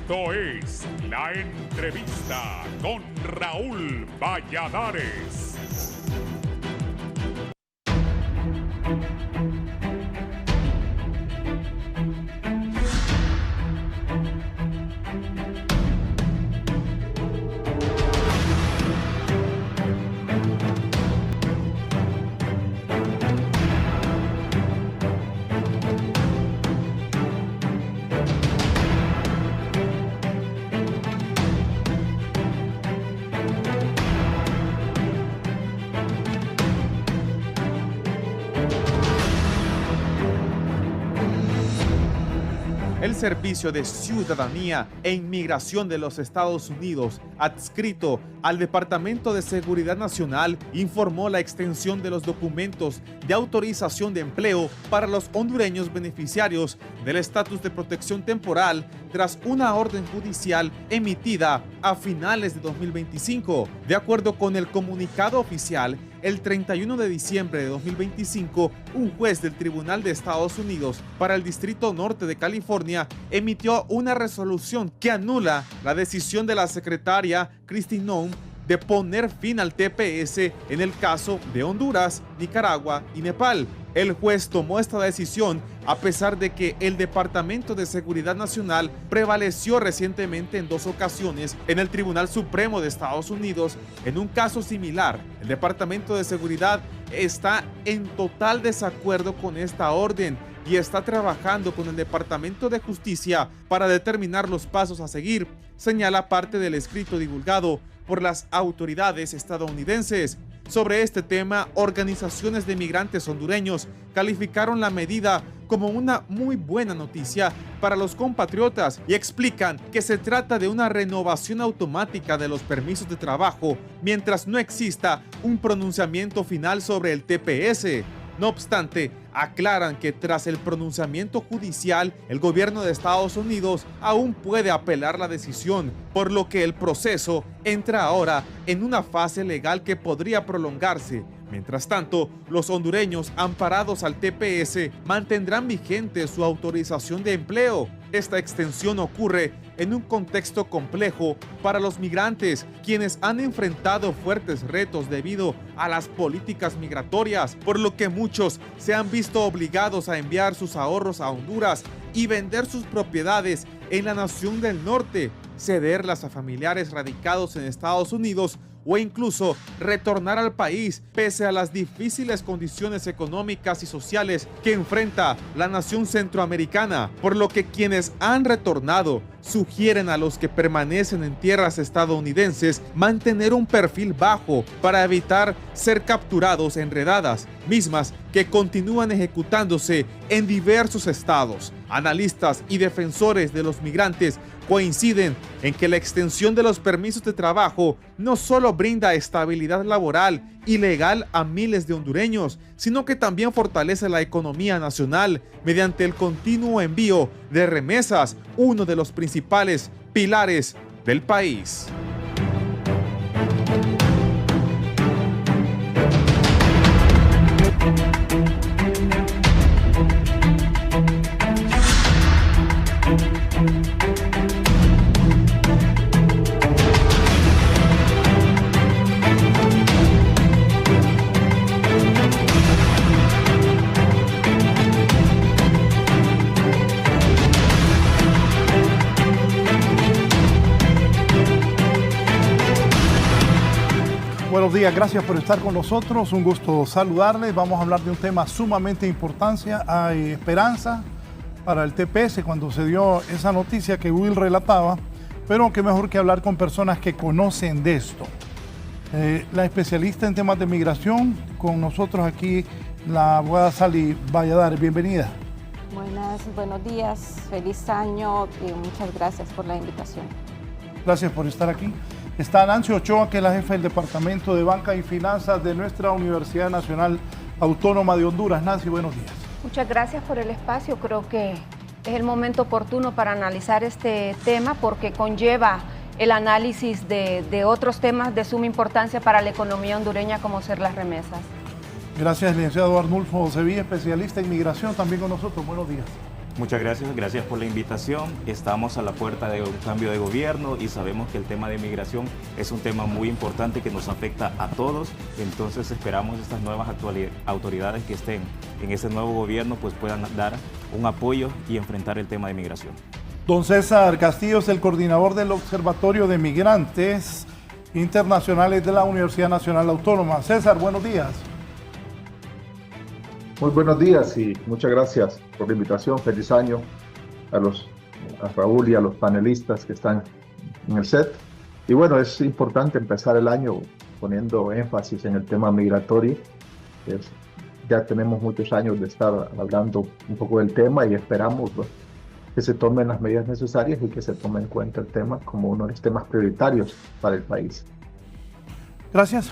Esto es La Entrevista con Raúl Valladares. El Servicio de Ciudadanía e Inmigración de los Estados Unidos, adscrito al Departamento de Seguridad Nacional, informó la extensión de los documentos de autorización de empleo para los hondureños beneficiarios del estatus de protección temporal tras una orden judicial emitida a finales de 2025. De acuerdo con el comunicado oficial, el 31 de diciembre de 2025, un juez del Tribunal de Estados Unidos para el Distrito Norte de California emitió una resolución que anula la decisión de la secretaria Kristi Noem de poner fin al TPS en el caso de Honduras, Nicaragua y Nepal. El juez tomó esta decisión a pesar de que el Departamento de Seguridad Nacional prevaleció recientemente en 2 ocasiones en el Tribunal Supremo de Estados Unidos en un caso similar. El Departamento de Seguridad está en total desacuerdo con esta orden y está trabajando con el Departamento de Justicia para determinar los pasos a seguir, señala parte del escrito divulgado por las autoridades estadounidenses. Sobre este tema, organizaciones de migrantes hondureños calificaron la medida como una muy buena noticia para los compatriotas y explican que se trata de una renovación automática de los permisos de trabajo mientras no exista un pronunciamiento final sobre el TPS. No obstante, aclaran que tras el pronunciamiento judicial, el gobierno de Estados Unidos aún puede apelar la decisión, por lo que el proceso entra ahora en una fase legal que podría prolongarse. Mientras tanto, los hondureños amparados al TPS mantendrán vigente su autorización de empleo. Esta extensión ocurre en un contexto complejo para los migrantes, quienes han enfrentado fuertes retos debido a las políticas migratorias, por lo que muchos se han visto obligados a enviar sus ahorros a Honduras y vender sus propiedades en la nación del norte, cederlas a familiares radicados en Estados Unidos o incluso retornar al país pese a las difíciles condiciones económicas y sociales que enfrenta la nación centroamericana, por lo que quienes han retornado sugieren a los que permanecen en tierras estadounidenses mantener un perfil bajo para evitar ser capturados en redadas, mismas que continúan ejecutándose en diversos estados. Analistas y defensores de los migrantes coinciden en que la extensión de los permisos de trabajo no solo brinda estabilidad laboral y legal a miles de hondureños, sino que también fortalece la economía nacional mediante el continuo envío de remesas, uno de los principales pilares del país. Buenos días, gracias por estar con nosotros, un gusto saludarles. Vamos a hablar de un tema sumamente importante. Hay esperanza para el TPS cuando se dio esa noticia que Will relataba, pero qué mejor que hablar con personas que conocen de esto. La especialista en temas de migración, con nosotros aquí, la abogada Sally Valladares, bienvenida. Buenos días, feliz año y muchas gracias por la invitación. Gracias por estar aquí. Está Nancy Ochoa, que es la jefa del Departamento de Banca y Finanzas de nuestra Universidad Nacional Autónoma de Honduras. Nancy, buenos días. Muchas gracias por el espacio. Creo que es el momento oportuno para analizar este tema porque conlleva el análisis de otros temas de suma importancia para la economía hondureña, como ser las remesas. Gracias, licenciado Arnulfo Sevilla, especialista en migración, también con nosotros. Buenos días. Muchas gracias por la invitación. Estamos a la puerta de un cambio de gobierno y sabemos que el tema de migración es un tema muy importante que nos afecta a todos. Entonces esperamos estas nuevas autoridades que estén en ese nuevo gobierno pues puedan dar un apoyo y enfrentar el tema de migración. Don César Castillo es el coordinador del Observatorio de Migrantes Internacionales de la Universidad Nacional Autónoma. César, buenos días. Muy buenos días y muchas gracias por la invitación. Feliz año a Raúl y a los panelistas que están en el set. Y bueno, es importante empezar el año poniendo énfasis en el tema migratorio. Ya tenemos muchos años de estar hablando un poco del tema y esperamos que se tomen las medidas necesarias y que se tome en cuenta el tema como uno de los temas prioritarios para el país. Gracias.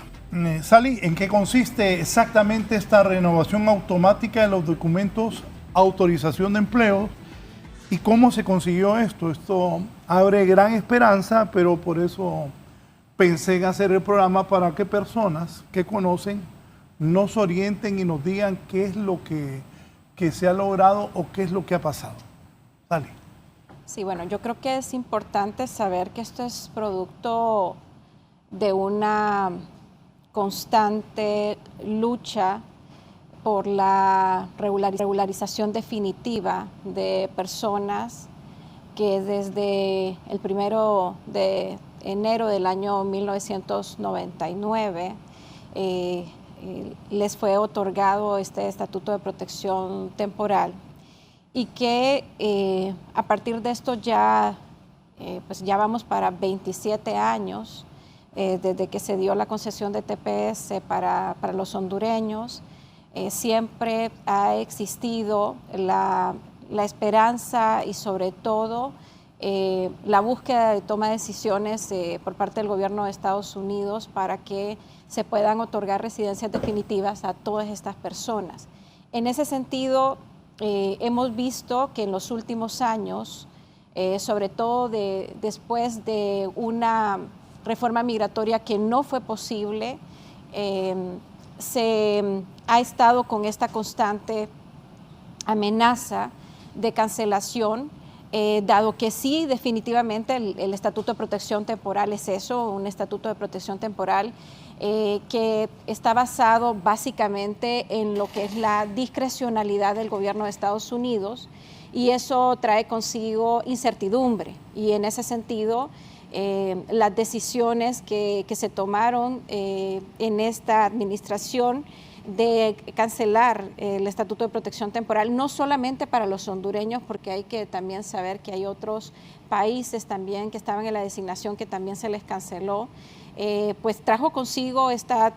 Sally, ¿en qué consiste exactamente esta renovación automática de los documentos autorización de empleo y cómo se consiguió esto? Esto abre gran esperanza, pero por eso pensé en hacer el programa para que personas que conocen nos orienten y nos digan qué es lo que se ha logrado o qué es lo que ha pasado. Sally. Sí, bueno, yo creo que es importante saber que esto es producto de una constante lucha por la regularización definitiva de personas que desde el 1 de enero del año 1999 les fue otorgado este Estatuto de Protección Temporal y que a partir de esto ya vamos para 27 años desde que se dio la concesión de TPS para los hondureños. Siempre ha existido la esperanza y sobre todo la búsqueda de toma de decisiones por parte del gobierno de Estados Unidos para que se puedan otorgar residencias definitivas a todas estas personas. En ese sentido, hemos visto que en los últimos años, sobre todo después de una reforma migratoria que no fue posible, se ha estado con esta constante amenaza de cancelación, dado que sí, definitivamente el Estatuto de Protección Temporal es eso, un Estatuto de Protección Temporal que está basado básicamente en lo que es la discrecionalidad del gobierno de Estados Unidos, y eso trae consigo incertidumbre, y en ese sentido las decisiones que se tomaron en esta administración de cancelar el Estatuto de Protección Temporal, no solamente para los hondureños, porque hay que también saber que hay otros países también que estaban en la designación que también se les canceló, pues trajo consigo estas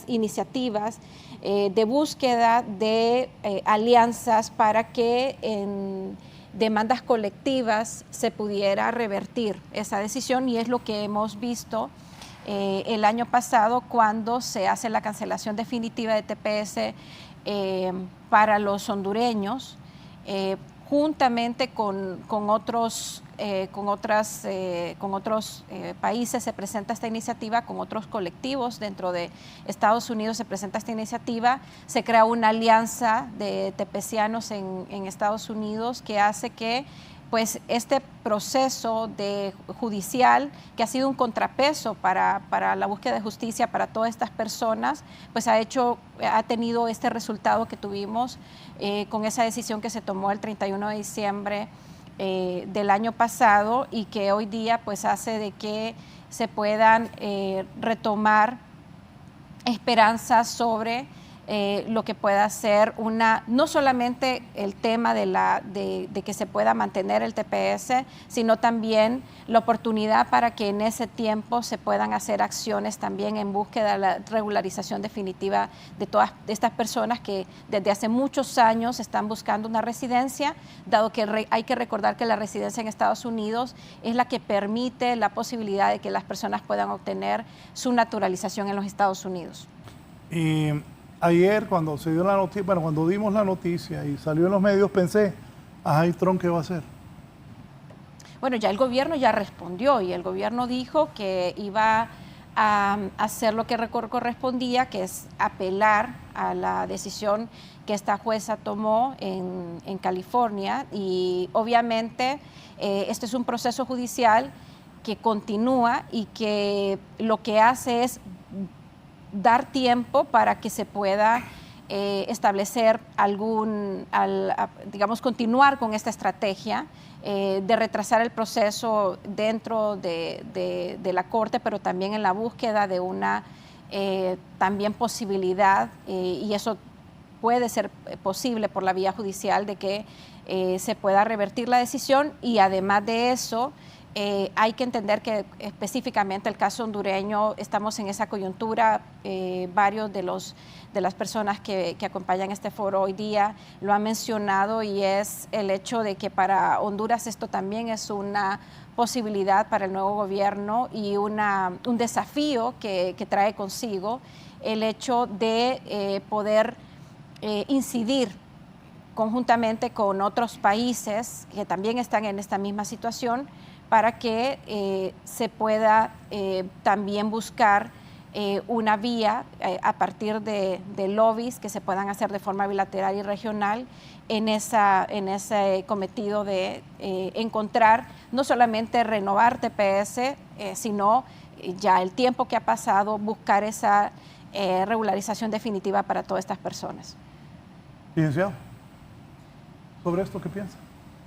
iniciativas de búsqueda de alianzas para que en demandas colectivas se pudiera revertir esa decisión, y es lo que hemos visto el año pasado cuando se hace la cancelación definitiva de TPS para los hondureños, juntamente con otros países se presenta esta iniciativa, con otros colectivos dentro de Estados Unidos se presenta esta iniciativa, se crea una alianza de tepecianos en Estados Unidos que hace que pues este proceso judicial, que ha sido un contrapeso para la búsqueda de justicia para todas estas personas, pues ha tenido este resultado que tuvimos con esa decisión que se tomó el 31 de diciembre del año pasado, y que hoy día pues hace de que se puedan retomar esperanzas sobre lo que pueda ser no solamente el tema de que se pueda mantener el TPS, sino también la oportunidad para que en ese tiempo se puedan hacer acciones también en búsqueda de la regularización definitiva de todas estas personas que desde hace muchos años están buscando una residencia, dado que hay que recordar que la residencia en Estados Unidos es la que permite la posibilidad de que las personas puedan obtener su naturalización en los Estados Unidos. Ayer cuando se dio la noticia, bueno, cuando dimos la noticia y salió en los medios, pensé, ¿y Trump qué va a hacer? Bueno, ya el gobierno ya respondió, y el gobierno dijo que iba a hacer lo que correspondía, que es apelar a la decisión que esta jueza tomó en California, y obviamente este es un proceso judicial que continúa y que lo que hace es dar tiempo para que se pueda establecer digamos, continuar con esta estrategia de retrasar el proceso dentro de la Corte, pero también en la búsqueda de una también posibilidad, y eso puede ser posible por la vía judicial, de que se pueda revertir la decisión. Y además de eso, hay que entender que específicamente el caso hondureño, estamos en esa coyuntura. Varios de las personas que acompañan este foro hoy día lo han mencionado, y es el hecho de que para Honduras esto también es una posibilidad para el nuevo gobierno y un desafío que trae consigo el hecho de poder incidir conjuntamente con otros países que también están en esta misma situación, para que se pueda también buscar una vía a partir de lobbies que se puedan hacer de forma bilateral y regional en ese cometido de encontrar, no solamente renovar TPS, sino ya el tiempo que ha pasado, buscar esa regularización definitiva para todas estas personas. Licenciado, ¿sobre esto qué piensa?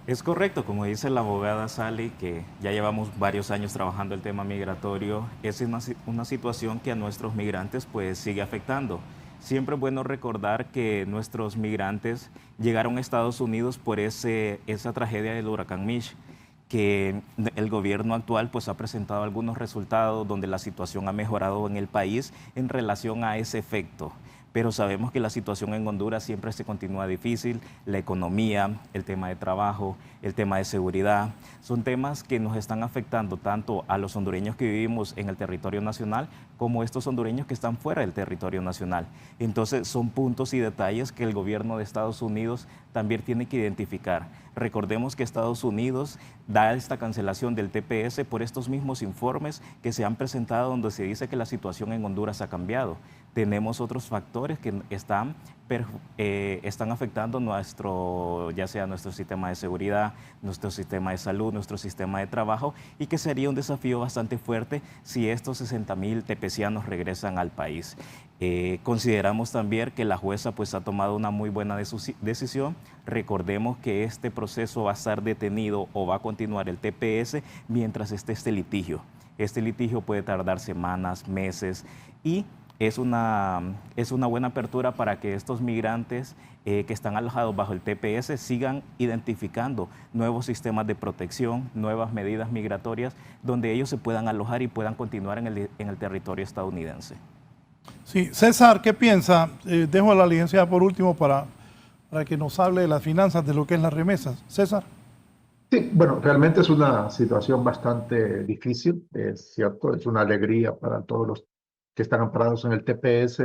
Es correcto, como dice la abogada Sally, que ya llevamos varios años trabajando el tema migratorio. Es una situación que a nuestros migrantes pues sigue afectando. Siempre es bueno recordar que nuestros migrantes llegaron a Estados Unidos por esa tragedia del huracán Mitch, que el gobierno actual pues ha presentado algunos resultados donde la situación ha mejorado en el país en relación a ese efecto. Pero sabemos que la situación en Honduras siempre se continúa difícil. La economía, el tema de trabajo, el tema de seguridad, son temas que nos están afectando tanto a los hondureños que vivimos en el territorio nacional como a estos hondureños que están fuera del territorio nacional. Entonces son puntos y detalles que el gobierno de Estados Unidos también tiene que identificar. Recordemos que Estados Unidos da esta cancelación del TPS por estos mismos informes que se han presentado, donde se dice que la situación en Honduras ha cambiado. Tenemos otros factores que están afectando ya sea nuestro sistema de seguridad, nuestro sistema de salud, nuestro sistema de trabajo, y que sería un desafío bastante fuerte si estos 60,000 tepecianos regresan al país. Consideramos también que la jueza pues ha tomado una muy buena decisión. Recordemos que este proceso va a estar detenido o va a continuar el TPS mientras esté este litigio. Este litigio puede tardar semanas, meses, y es una buena apertura para que estos migrantes que están alojados bajo el TPS sigan identificando nuevos sistemas de protección, nuevas medidas migratorias, donde ellos se puedan alojar y puedan continuar en el territorio estadounidense. Sí, César, ¿qué piensa? Dejo a la licenciada por último para que nos hable de las finanzas, de lo que es las remesas. César. Sí, bueno, realmente es una situación bastante difícil, es cierto, es una alegría para todos los que están amparados en el TPS,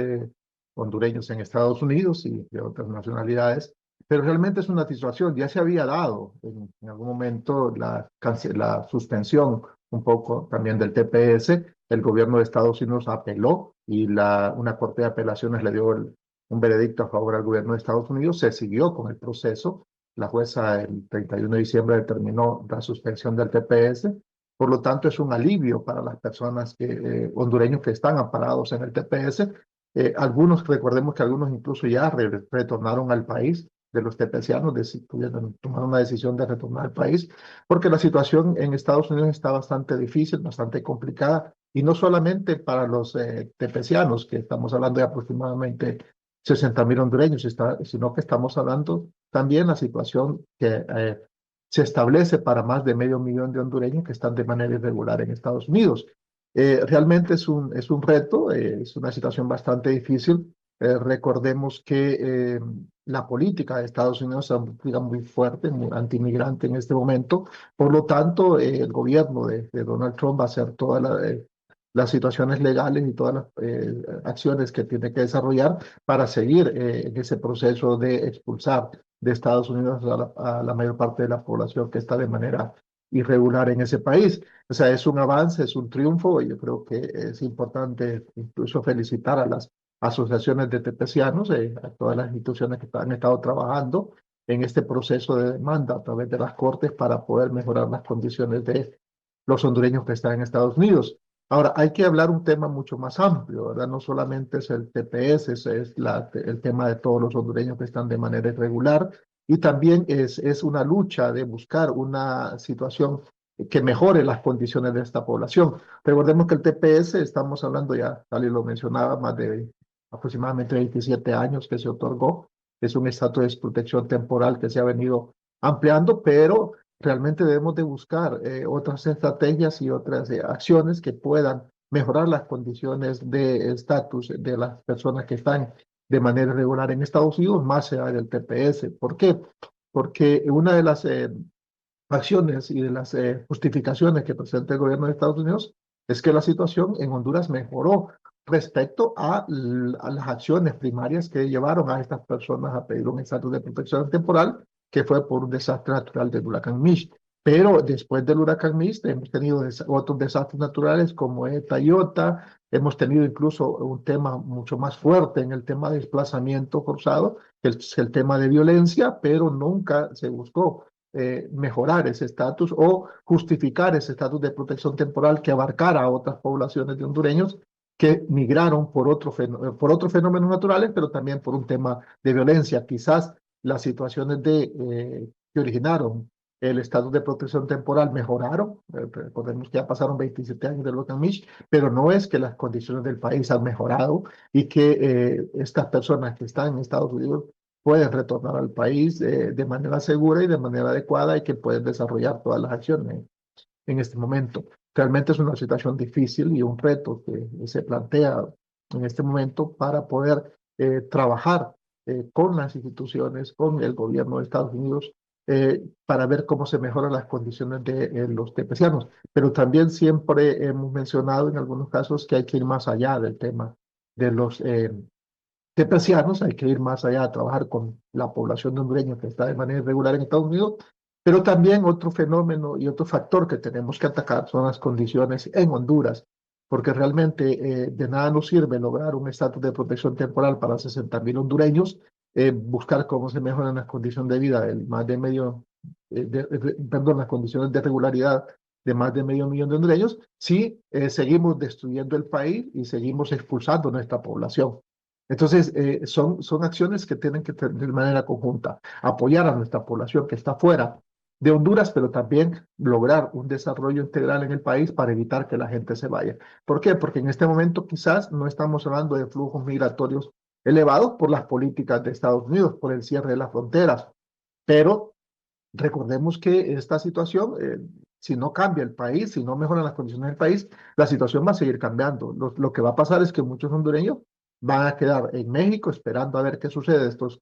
hondureños en Estados Unidos y de otras nacionalidades, pero realmente es una situación, ya se había dado en algún momento la suspensión un poco también del TPS, el gobierno de Estados Unidos apeló y una corte de apelaciones le dio un veredicto a favor al gobierno de Estados Unidos, se siguió con el proceso, la jueza el 31 de diciembre determinó la suspensión del TPS. Por lo tanto, es un alivio para las personas hondureños que están amparados en el TPS. Recordemos que algunos incluso ya retornaron al país, de los tepecianos, tomaron una decisión de retornar al país, porque la situación en Estados Unidos está bastante difícil, bastante complicada, y no solamente para los tepecianos, que estamos hablando de aproximadamente 60,000 hondureños, sino que estamos hablando también la situación que se establece para más de 500,000 de hondureños que están de manera irregular en Estados Unidos. Realmente es un reto, es una situación bastante difícil. Recordemos que la política de Estados Unidos es muy fuerte, muy antimigrante en este momento. Por lo tanto, el gobierno de Donald Trump va a hacer todas las situaciones legales y todas las acciones que tiene que desarrollar para seguir en ese proceso de expulsar de Estados Unidos a la mayor parte de la población que está de manera irregular en ese país. O sea, es un avance, es un triunfo, y yo creo que es importante incluso felicitar a las asociaciones de tepecianos, a todas las instituciones que han estado trabajando en este proceso de demanda a través de las cortes para poder mejorar las condiciones de los hondureños que están en Estados Unidos. Ahora, hay que hablar un tema mucho más amplio, ¿verdad? No solamente es el TPS, es el tema de todos los hondureños que están de manera irregular, y también es una lucha de buscar una situación que mejore las condiciones de esta población. Recordemos que el TPS, estamos hablando ya, tal y lo mencionaba, más de aproximadamente 27 años que se otorgó, es un estatus de protección temporal que se ha venido ampliando, pero realmente debemos de buscar otras estrategias y otras acciones que puedan mejorar las condiciones de estatus de las personas que están de manera irregular en Estados Unidos, más allá del TPS. ¿Por qué? Porque una de las acciones y de las justificaciones que presenta el gobierno de Estados Unidos es que la situación en Honduras mejoró respecto a las acciones primarias que llevaron a estas personas a pedir un estatus de protección temporal, que fue por un desastre natural del huracán Mitch. Pero después del huracán Mitch hemos tenido otros desastres naturales como Eta y Iota, hemos tenido incluso un tema mucho más fuerte en el tema de desplazamiento forzado, que es el tema de violencia, pero nunca se buscó mejorar ese estatus o justificar ese estatus de protección temporal que abarcara a otras poblaciones de hondureños que migraron por otros fenómenos naturales, pero también por un tema de violencia. Quizás las situaciones que originaron el estatus de protección temporal mejoraron, recordemos que ya pasaron 27 años del huracán Mitch, pero no es que las condiciones del país han mejorado y que estas personas que están en Estados Unidos pueden retornar al país de manera segura y de manera adecuada y que pueden desarrollar todas las acciones en este momento. Realmente es una situación difícil y un reto que se plantea en este momento para poder trabajar con las instituciones, con el gobierno de Estados Unidos, para ver cómo se mejoran las condiciones de los tepecianos. Pero también siempre hemos mencionado en algunos casos que hay que ir más allá del tema de los tepecianos, hay que ir más allá a trabajar con la población de hondureños que está de manera irregular en Estados Unidos, pero también otro fenómeno y otro factor que tenemos que atacar son las condiciones en Honduras, porque realmente de nada nos sirve lograr un estatus de protección temporal para 60,000 hondureños, buscar cómo se mejoran las condiciones de vida del más de las condiciones de regularidad de más de 500,000 de hondureños, si seguimos destruyendo el país y seguimos expulsando nuestra población. Entonces, son acciones que tienen que tener de manera conjunta, apoyar a nuestra población que está fuera de Honduras, pero también lograr un desarrollo integral en el país para evitar que la gente se vaya. ¿Por qué? Porque en este momento quizás no estamos hablando de flujos migratorios elevados por las políticas de Estados Unidos, por el cierre de las fronteras, pero recordemos que esta situación, si no cambia el país, si no mejoran las condiciones del país, la situación va a seguir cambiando. Lo que va a pasar es que muchos hondureños van a quedar en México esperando a ver qué sucede estos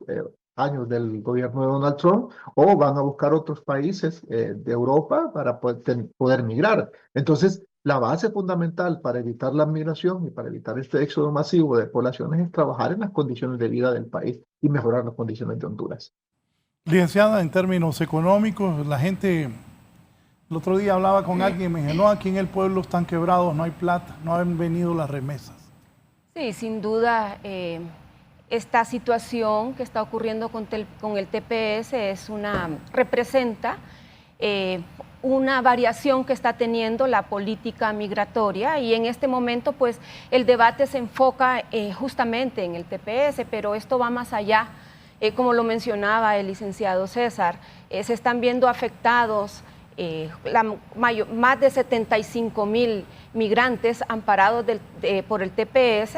años del gobierno de Donald Trump, o van a buscar otros países de Europa para poder migrar. Entonces, la base fundamental para evitar la migración y para evitar este éxodo masivo de poblaciones es trabajar en las condiciones de vida del país y mejorar las condiciones de Honduras. Licenciada, en términos económicos, la gente, el otro día hablaba con alguien y me dijo, no, aquí en el pueblo están quebrados, no hay plata, no han venido las remesas. Sí, sin duda, esta situación que está ocurriendo con el TPS representa una variación que está teniendo la política migratoria, y en este momento pues el debate se enfoca justamente en el TPS, pero esto va más allá. Como lo mencionaba el licenciado César, se están viendo afectados más de 75,000 migrantes amparados por el TPS.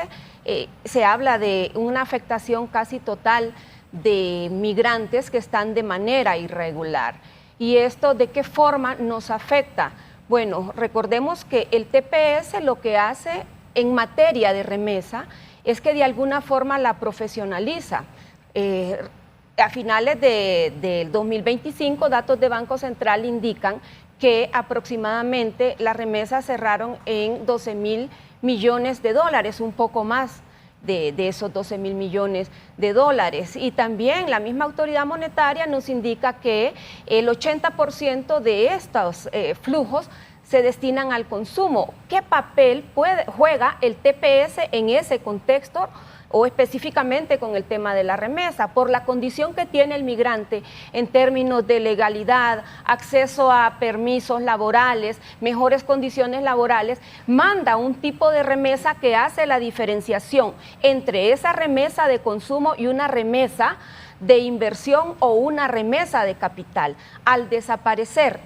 Se habla de una afectación casi total de migrantes que están de manera irregular. ¿Y esto de qué forma nos afecta? Bueno, recordemos que el TPS lo que hace en materia de remesa es que de alguna forma la profesionaliza. A finales del 2025, datos de Banco Central indican que aproximadamente las remesas cerraron en 12,000 millones de dólares, un poco más de esos 12,000 millones de dólares. Y también la misma autoridad monetaria nos indica que el 80% de estos flujos se destinan al consumo. ¿Qué papel juega el TPS en ese contexto o específicamente con el tema de la remesa, por la condición que tiene el migrante en términos de legalidad, acceso a permisos laborales, mejores condiciones laborales, manda un tipo de remesa que hace la diferenciación entre esa remesa de consumo y una remesa de inversión o una remesa de capital. Al desaparecer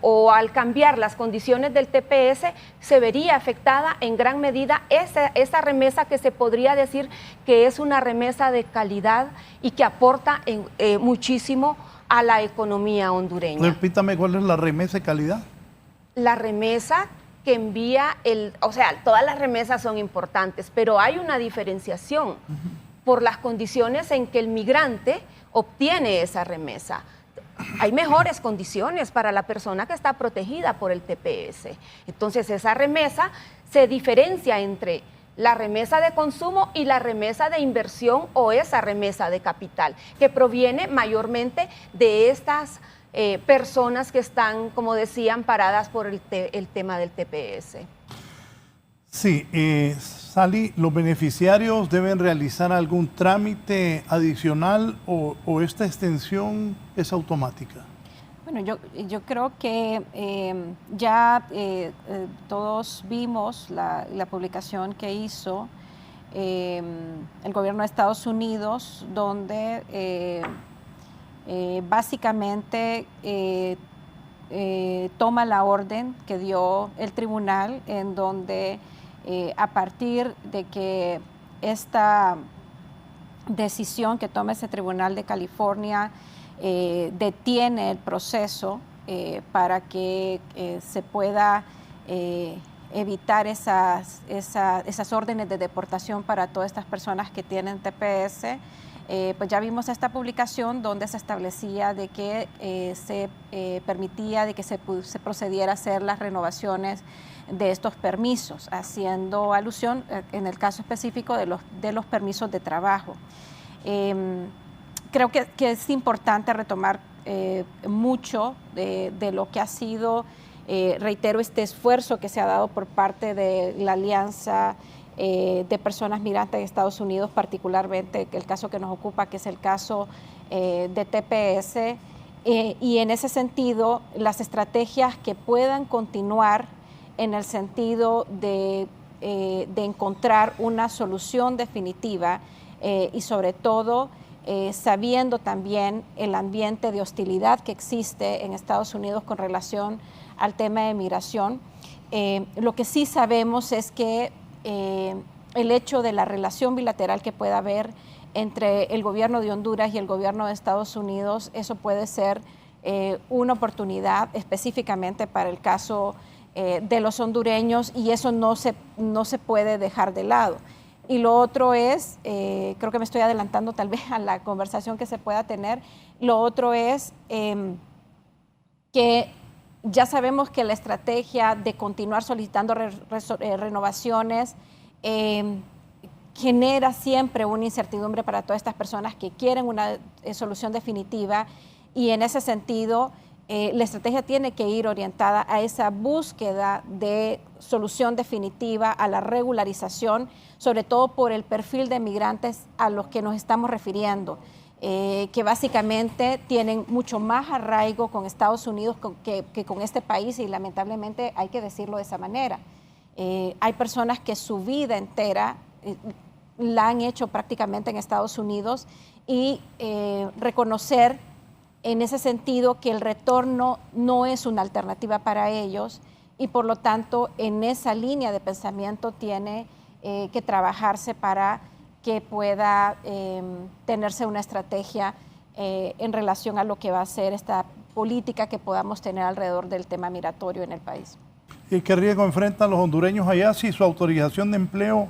o al cambiar las condiciones del TPS, se vería afectada en gran medida esa remesa que se podría decir que es una remesa de calidad y que aporta muchísimo a la economía hondureña. Repítame, ¿cuál es la remesa de calidad? La remesa que envía o sea, todas las remesas son importantes, pero hay una diferenciación por las condiciones en que el migrante obtiene esa remesa. Hay mejores condiciones para la persona que está protegida por el TPS. Entonces, esa remesa se diferencia entre la remesa de consumo y la remesa de inversión o esa remesa de capital, que proviene mayormente de estas personas que están, como decían, paradas por el tema del TPS. Sí, Sally, ¿los beneficiarios deben realizar algún trámite adicional o esta extensión es automática? Bueno, yo creo que ya todos vimos la publicación que hizo el gobierno de Estados Unidos, donde básicamente toma la orden que dio el tribunal, en donde a partir de que esta decisión que toma ese tribunal de California detiene el proceso para que se pueda evitar esas órdenes de deportación para todas estas personas que tienen TPS. Pues ya vimos esta publicación donde se establecía de que se permitía de que se procediera a hacer las renovaciones de estos permisos, haciendo alusión en el caso específico de los permisos de trabajo. Creo que es importante retomar mucho de lo que ha sido, reitero, este esfuerzo que se ha dado por parte de la Alianza de Personas Migrantes de Estados Unidos, particularmente el caso que nos ocupa, que es el caso de TPS, y en ese sentido las estrategias que puedan continuar en el sentido de encontrar una solución definitiva y sobre todo sabiendo también el ambiente de hostilidad que existe en Estados Unidos con relación al tema de migración. Lo que sí sabemos es que el hecho de la relación bilateral que pueda haber entre el gobierno de Honduras y el gobierno de Estados Unidos, eso puede ser una oportunidad específicamente para el caso de los hondureños, y eso no se puede dejar de lado. Y lo otro es, creo que me estoy adelantando tal vez a la conversación que se pueda tener, lo otro es que ya sabemos que la estrategia de continuar solicitando renovaciones genera siempre una incertidumbre para todas estas personas que quieren una solución definitiva, y en ese sentido la estrategia tiene que ir orientada a esa búsqueda de solución definitiva, a la regularización, sobre todo por el perfil de migrantes a los que nos estamos refiriendo, que básicamente tienen mucho más arraigo con Estados Unidos que con este país, y lamentablemente hay que decirlo de esa manera. Hay personas que su vida entera la han hecho prácticamente en Estados Unidos, y reconocer en ese sentido que el retorno no es una alternativa para ellos, y por lo tanto en esa línea de pensamiento tiene que trabajarse para que pueda tenerse una estrategia en relación a lo que va a ser esta política que podamos tener alrededor del tema migratorio en el país. ¿Y qué riesgo enfrentan los hondureños allá si su autorización de empleo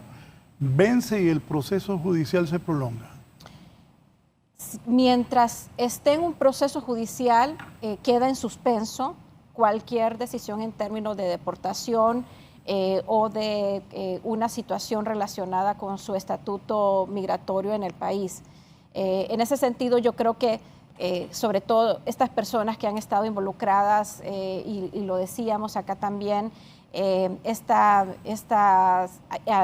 vence y el proceso judicial se prolonga? Mientras esté en un proceso judicial, queda en suspenso cualquier decisión en términos de deportación o de una situación relacionada con su estatuto migratorio en el país. En ese sentido, yo creo que sobre todo estas personas que han estado involucradas, y lo decíamos acá también, estas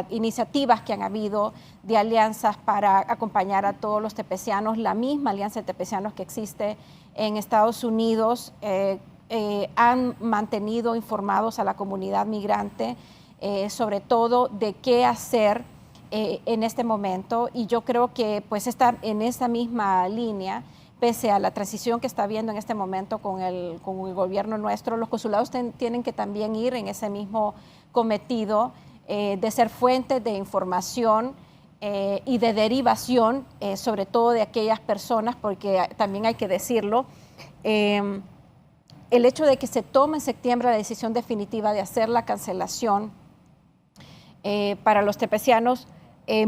iniciativas que han habido de alianzas para acompañar a todos los tepecianos. La misma alianza de tepecianos que existe en Estados Unidos han mantenido informados a la comunidad migrante, sobre todo de qué hacer en este momento, y yo creo que pues está en esa misma línea. Pese a la transición que está habiendo en este momento con el gobierno nuestro, los consulados tienen que también ir en ese mismo cometido de ser fuentes de información y de derivación, sobre todo de aquellas personas, porque también hay que decirlo, el hecho de que se tome en septiembre la decisión definitiva de hacer la cancelación para los tepecianos,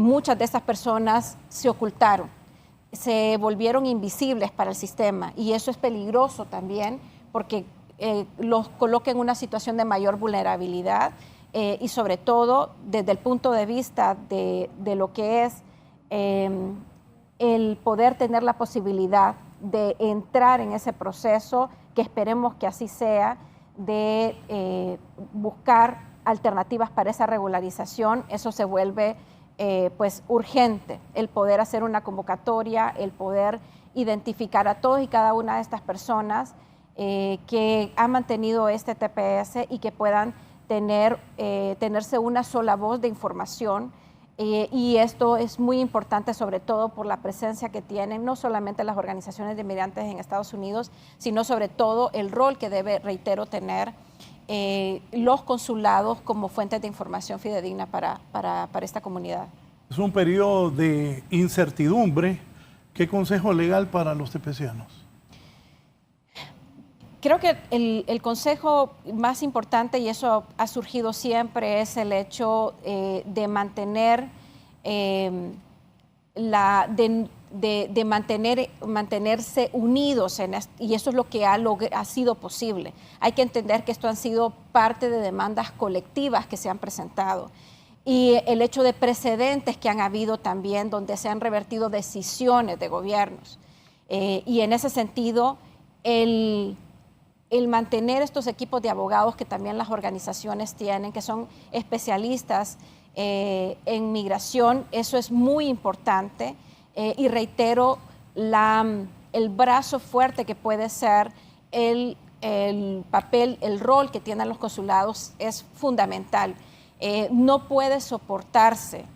muchas de estas personas se ocultaron, se volvieron invisibles para el sistema, y eso es peligroso también porque los coloca en una situación de mayor vulnerabilidad y sobre todo desde el punto de vista de lo que es el poder tener la posibilidad de entrar en ese proceso, que esperemos que así sea, de buscar alternativas para esa regularización. Eso se vuelve pues urgente, el poder hacer una convocatoria, el poder identificar a todos y cada una de estas personas que han mantenido este TPS y que puedan tenerse una sola voz de información. Y esto es muy importante, sobre todo por la presencia que tienen no solamente las organizaciones de migrantes en Estados Unidos, sino sobre todo el rol que debe, reitero, tener los consulados como fuentes de información fidedigna para esta comunidad. Es un periodo de incertidumbre. ¿Qué consejo legal para los tepecianos? Creo que el consejo más importante, y eso ha surgido siempre, es el hecho de mantener mantenerse unidos y eso es lo que ha sido posible. Hay que entender que esto han sido parte de demandas colectivas que se han presentado, y el hecho de precedentes que han habido también donde se han revertido decisiones de gobiernos, y en ese sentido el mantener estos equipos de abogados que también las organizaciones tienen, que son especialistas en migración, eso es muy importante. Y reitero, el brazo fuerte que puede ser el papel, el rol que tienen los consulados es fundamental. No puede soportarse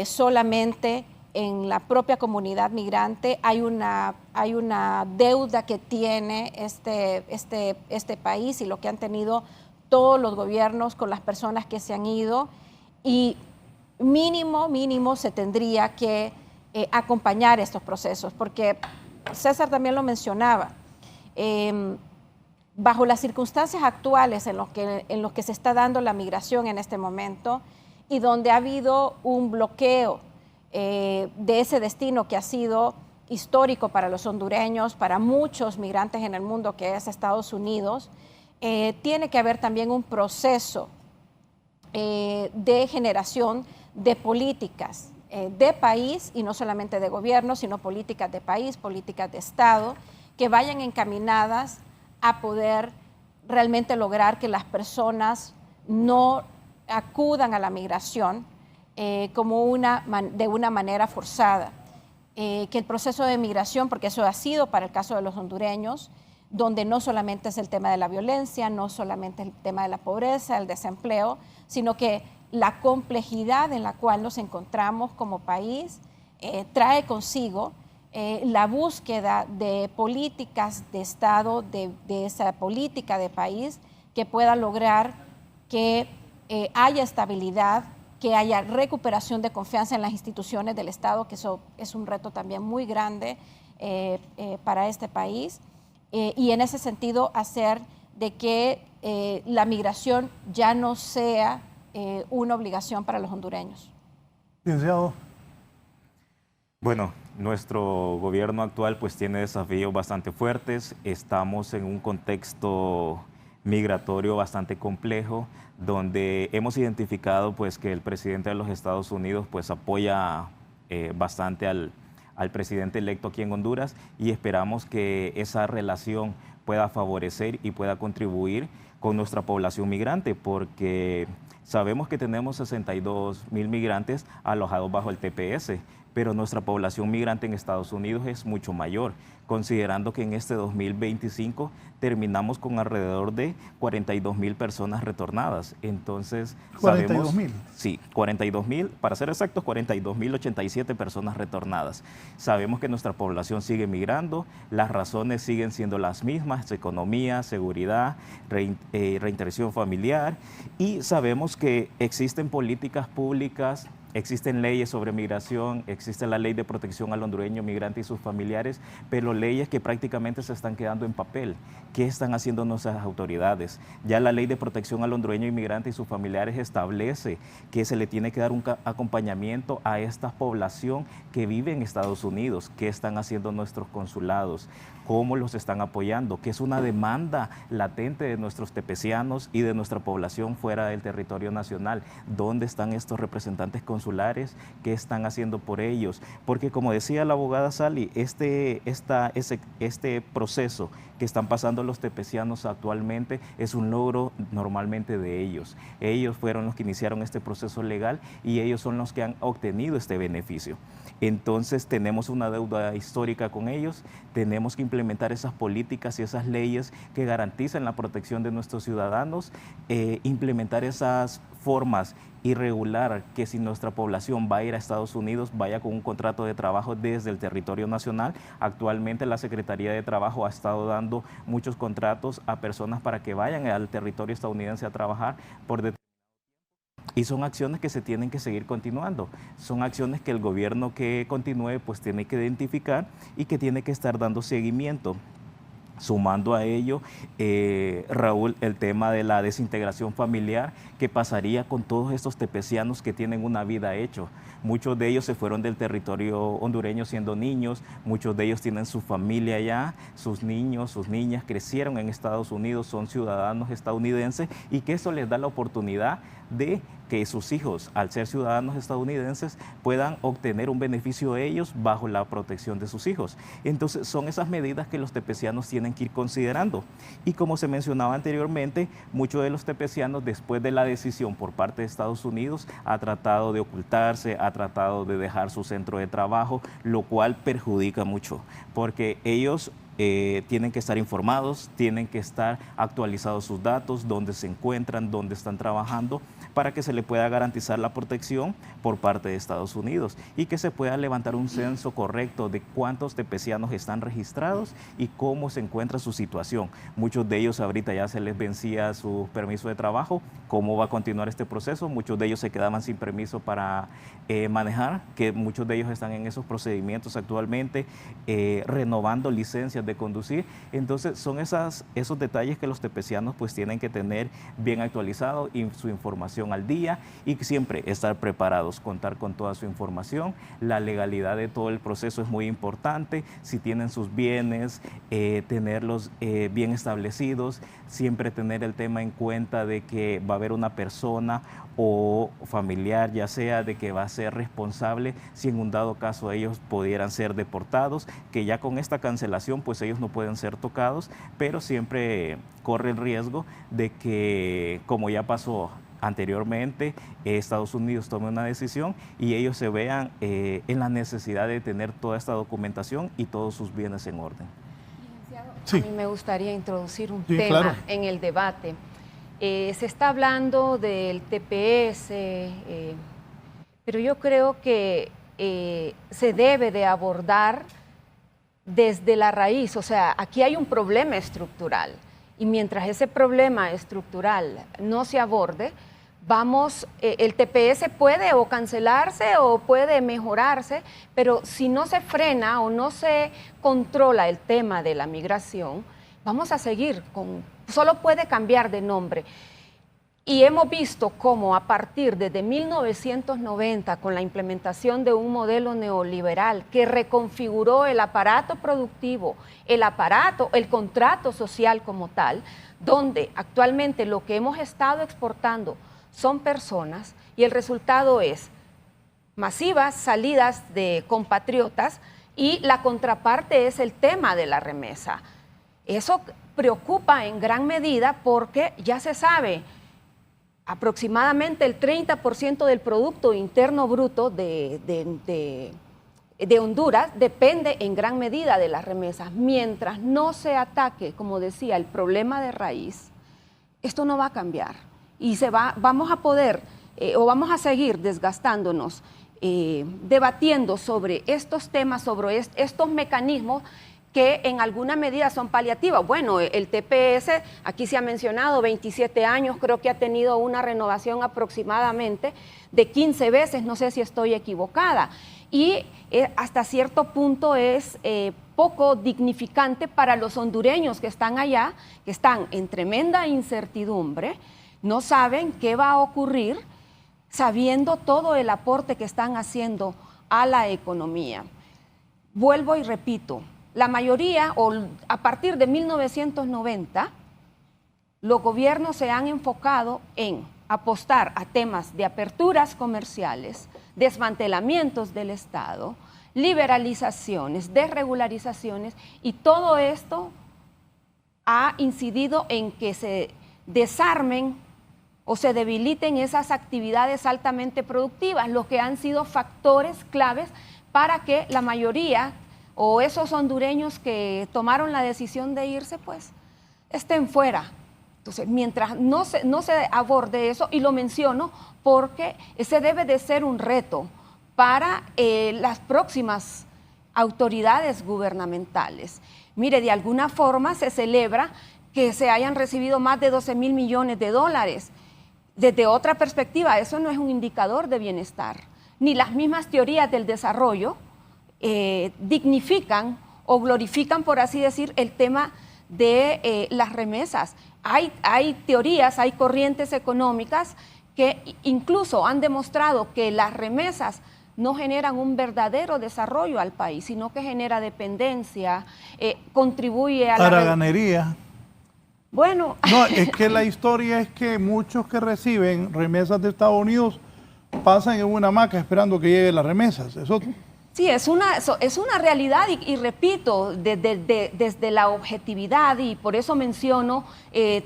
solamente en la propia comunidad migrante. Hay una deuda que tiene este país y lo que han tenido todos los gobiernos con las personas que se han ido, y mínimo se tendría que acompañar estos procesos, porque César también lo mencionaba, bajo las circunstancias actuales en los que se está dando la migración en este momento, y donde ha habido un bloqueo de ese destino que ha sido histórico para los hondureños, para muchos migrantes en el mundo, que es Estados Unidos, tiene que haber también un proceso de generación de políticas de país, y no solamente de gobierno, sino políticas de país, políticas de Estado, que vayan encaminadas a poder realmente lograr que las personas no acudan a la migración de una manera forzada. Que el proceso de migración, porque eso ha sido para el caso de los hondureños, donde no solamente es el tema de la violencia, no solamente el tema de la pobreza, el desempleo, sino que la complejidad en la cual nos encontramos como país trae consigo la búsqueda de políticas de Estado, de esa política de país que pueda lograr que haya estabilidad, que haya recuperación de confianza en las instituciones del Estado, que eso es un reto también muy grande para este país, y en ese sentido hacer de que la migración ya no sea una obligación para los hondureños. Licenciado. Bueno, nuestro gobierno actual pues tiene desafíos bastante fuertes. Estamos en un contexto migratorio bastante complejo, donde hemos identificado pues que el presidente de los Estados Unidos pues apoya bastante al presidente electo aquí en Honduras, y esperamos que esa relación pueda favorecer y pueda contribuir con nuestra población migrante, porque sabemos que tenemos 62.000 migrantes alojados bajo el TPS, pero nuestra población migrante en Estados Unidos es mucho mayor, considerando que en este 2025 terminamos con alrededor de 42.000 personas retornadas. Entonces, 42.000. Sí, 42.000, para ser exactos, 42.087 personas retornadas. Sabemos que nuestra población sigue migrando, las razones siguen siendo las mismas: economía, seguridad, reinserción familiar, y sabemos que existen políticas públicas, existen leyes sobre migración, existe la ley de protección al hondureño migrante y sus familiares, pero leyes que prácticamente se están quedando en papel. ¿Qué están haciendo nuestras autoridades? Ya la ley de protección al hondureño inmigrante y sus familiares establece que se le tiene que dar un acompañamiento a esta población que vive en Estados Unidos. ¿Qué están haciendo nuestros consulados? ¿Cómo los están apoyando? Que es una demanda latente de nuestros tepecianos y de nuestra población fuera del territorio nacional. ¿Dónde están estos representantes consulares? ¿Qué están haciendo por ellos? Porque, como decía la abogada Sally, este proceso que están pasando los tepecianos actualmente es un logro normalmente de ellos. Ellos fueron los que iniciaron este proceso legal y ellos son los que han obtenido este beneficio. Entonces tenemos una deuda histórica con ellos, tenemos que implementar esas políticas y esas leyes que garanticen la protección de nuestros ciudadanos, implementar esas formas y regular que si nuestra población va a ir a Estados Unidos, vaya con un contrato de trabajo desde el territorio nacional. Actualmente la Secretaría de Trabajo ha estado dando muchos contratos a personas para que vayan al territorio estadounidense a trabajar por determinado tiempo. Y son acciones que se tienen que seguir continuando. Son acciones que el gobierno que continúe pues tiene que identificar y que tiene que estar dando seguimiento. Sumando a ello, Raúl, el tema de la desintegración familiar, ¿qué pasaría con todos estos tepecianos que tienen una vida hecha? Muchos de ellos se fueron del territorio hondureño siendo niños, muchos de ellos tienen su familia allá, sus niños, sus niñas crecieron en Estados Unidos, son ciudadanos estadounidenses, y que eso les da la oportunidad de que sus hijos, al ser ciudadanos estadounidenses, puedan obtener un beneficio ellos bajo la protección de sus hijos. Entonces son esas medidas que los tepecianos tienen que ir considerando. Y como se mencionaba anteriormente, muchos de los tepecianos, después de la decisión por parte de Estados Unidos, ha tratado de ocultarse, ha tratado de dejar su centro de trabajo, lo cual perjudica mucho, porque ellos tienen que estar informados, tienen que estar actualizados sus datos, dónde se encuentran, dónde están trabajando, para que se le pueda garantizar la protección por parte de Estados Unidos y que se pueda levantar un censo correcto de cuántos tepecianos están registrados y cómo se encuentra su situación. Muchos de ellos ahorita ya se les vencía su permiso de trabajo. ¿Cómo va a continuar este proceso? Muchos de ellos se quedaban sin permiso para manejar, que muchos de ellos están en esos procedimientos actualmente, renovando licencias de conducir. Entonces son esos detalles que los tepecianos pues tienen que tener bien actualizado y su información al día, y siempre estar preparados, contar con toda su información. La legalidad de todo el proceso es muy importante. Si tienen sus bienes, tenerlos bien establecidos, siempre tener el tema en cuenta de que va a haber una persona o familiar, ya sea, de que va a ser responsable si en un dado caso ellos pudieran ser deportados, que ya con esta cancelación pues ellos no pueden ser tocados, pero siempre corre el riesgo de que, como ya pasó anteriormente, Estados Unidos tome una decisión y ellos se vean en la necesidad de tener toda esta documentación y todos sus bienes en orden. Sí. A mí me gustaría introducir un tema claro. en el debate. Se está hablando del TPS, pero yo creo que se debe de abordar desde la raíz. O sea, aquí hay un problema estructural y mientras ese problema estructural no se aborde, el TPS puede o cancelarse o puede mejorarse, pero si no se frena o no se controla el tema de la migración, vamos a seguir solo puede cambiar de nombre. Y hemos visto cómo a partir de 1990, con la implementación de un modelo neoliberal que reconfiguró el aparato productivo, el contrato social como tal, donde actualmente lo que hemos estado exportando son personas, y el resultado es masivas salidas de compatriotas, y la contraparte es el tema de la remesa. Eso preocupa en gran medida porque ya se sabe, aproximadamente el 30% del Producto Interno Bruto de Honduras depende en gran medida de las remesas. Mientras no se ataque, como decía, el problema de raíz, esto no va a cambiar. Y vamos a poder o vamos a seguir desgastándonos, debatiendo sobre estos temas, sobre estos mecanismos que en alguna medida son paliativas. Bueno, el TPS, aquí se ha mencionado, 27 años, creo que ha tenido una renovación aproximadamente de 15 veces, no sé si estoy equivocada, y hasta cierto punto es poco dignificante para los hondureños que están allá, que están en tremenda incertidumbre, no saben qué va a ocurrir, sabiendo todo el aporte que están haciendo a la economía. Vuelvo y repito, la mayoría, o a partir de 1990, los gobiernos se han enfocado en apostar a temas de aperturas comerciales, desmantelamientos del Estado, liberalizaciones, desregularizaciones, y todo esto ha incidido en que se desarmen o se debiliten esas actividades altamente productivas, lo que han sido factores claves para que la mayoría o esos hondureños que tomaron la decisión de irse, pues, estén fuera. Entonces, mientras no se aborde eso, y lo menciono porque ese debe de ser un reto para las próximas autoridades gubernamentales. Mire, de alguna forma se celebra que se hayan recibido más de 12,000 millones de dólares. Desde otra perspectiva, eso no es un indicador de bienestar. Ni las mismas teorías del desarrollo dignifican o glorifican, por así decir, el tema de las remesas. Hay teorías, hay corrientes económicas que incluso han demostrado que las remesas no generan un verdadero desarrollo al país, sino que genera dependencia, contribuye a la haraganería. Bueno. No, es que la historia es que muchos que reciben remesas de Estados Unidos pasan en una hamaca esperando que lleguen las remesas. Eso... Sí, es una realidad y repito, desde la objetividad, y por eso menciono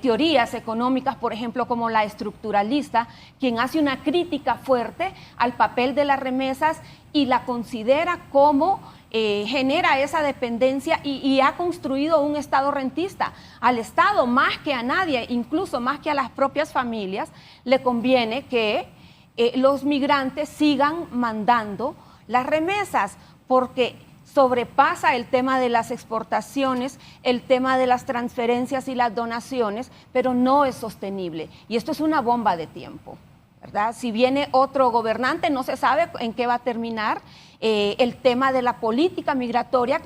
teorías económicas, por ejemplo, como la estructuralista, quien hace una crítica fuerte al papel de las remesas y la considera como genera esa dependencia y ha construido un Estado rentista. Al Estado, más que a nadie, incluso más que a las propias familias, le conviene que los migrantes sigan mandando las remesas, porque sobrepasa el tema de las exportaciones, el tema de las transferencias y las donaciones, pero no es sostenible. Y esto es una bomba de tiempo, ¿verdad? Si viene otro gobernante, no se sabe en qué va a terminar el tema de la política migratoria,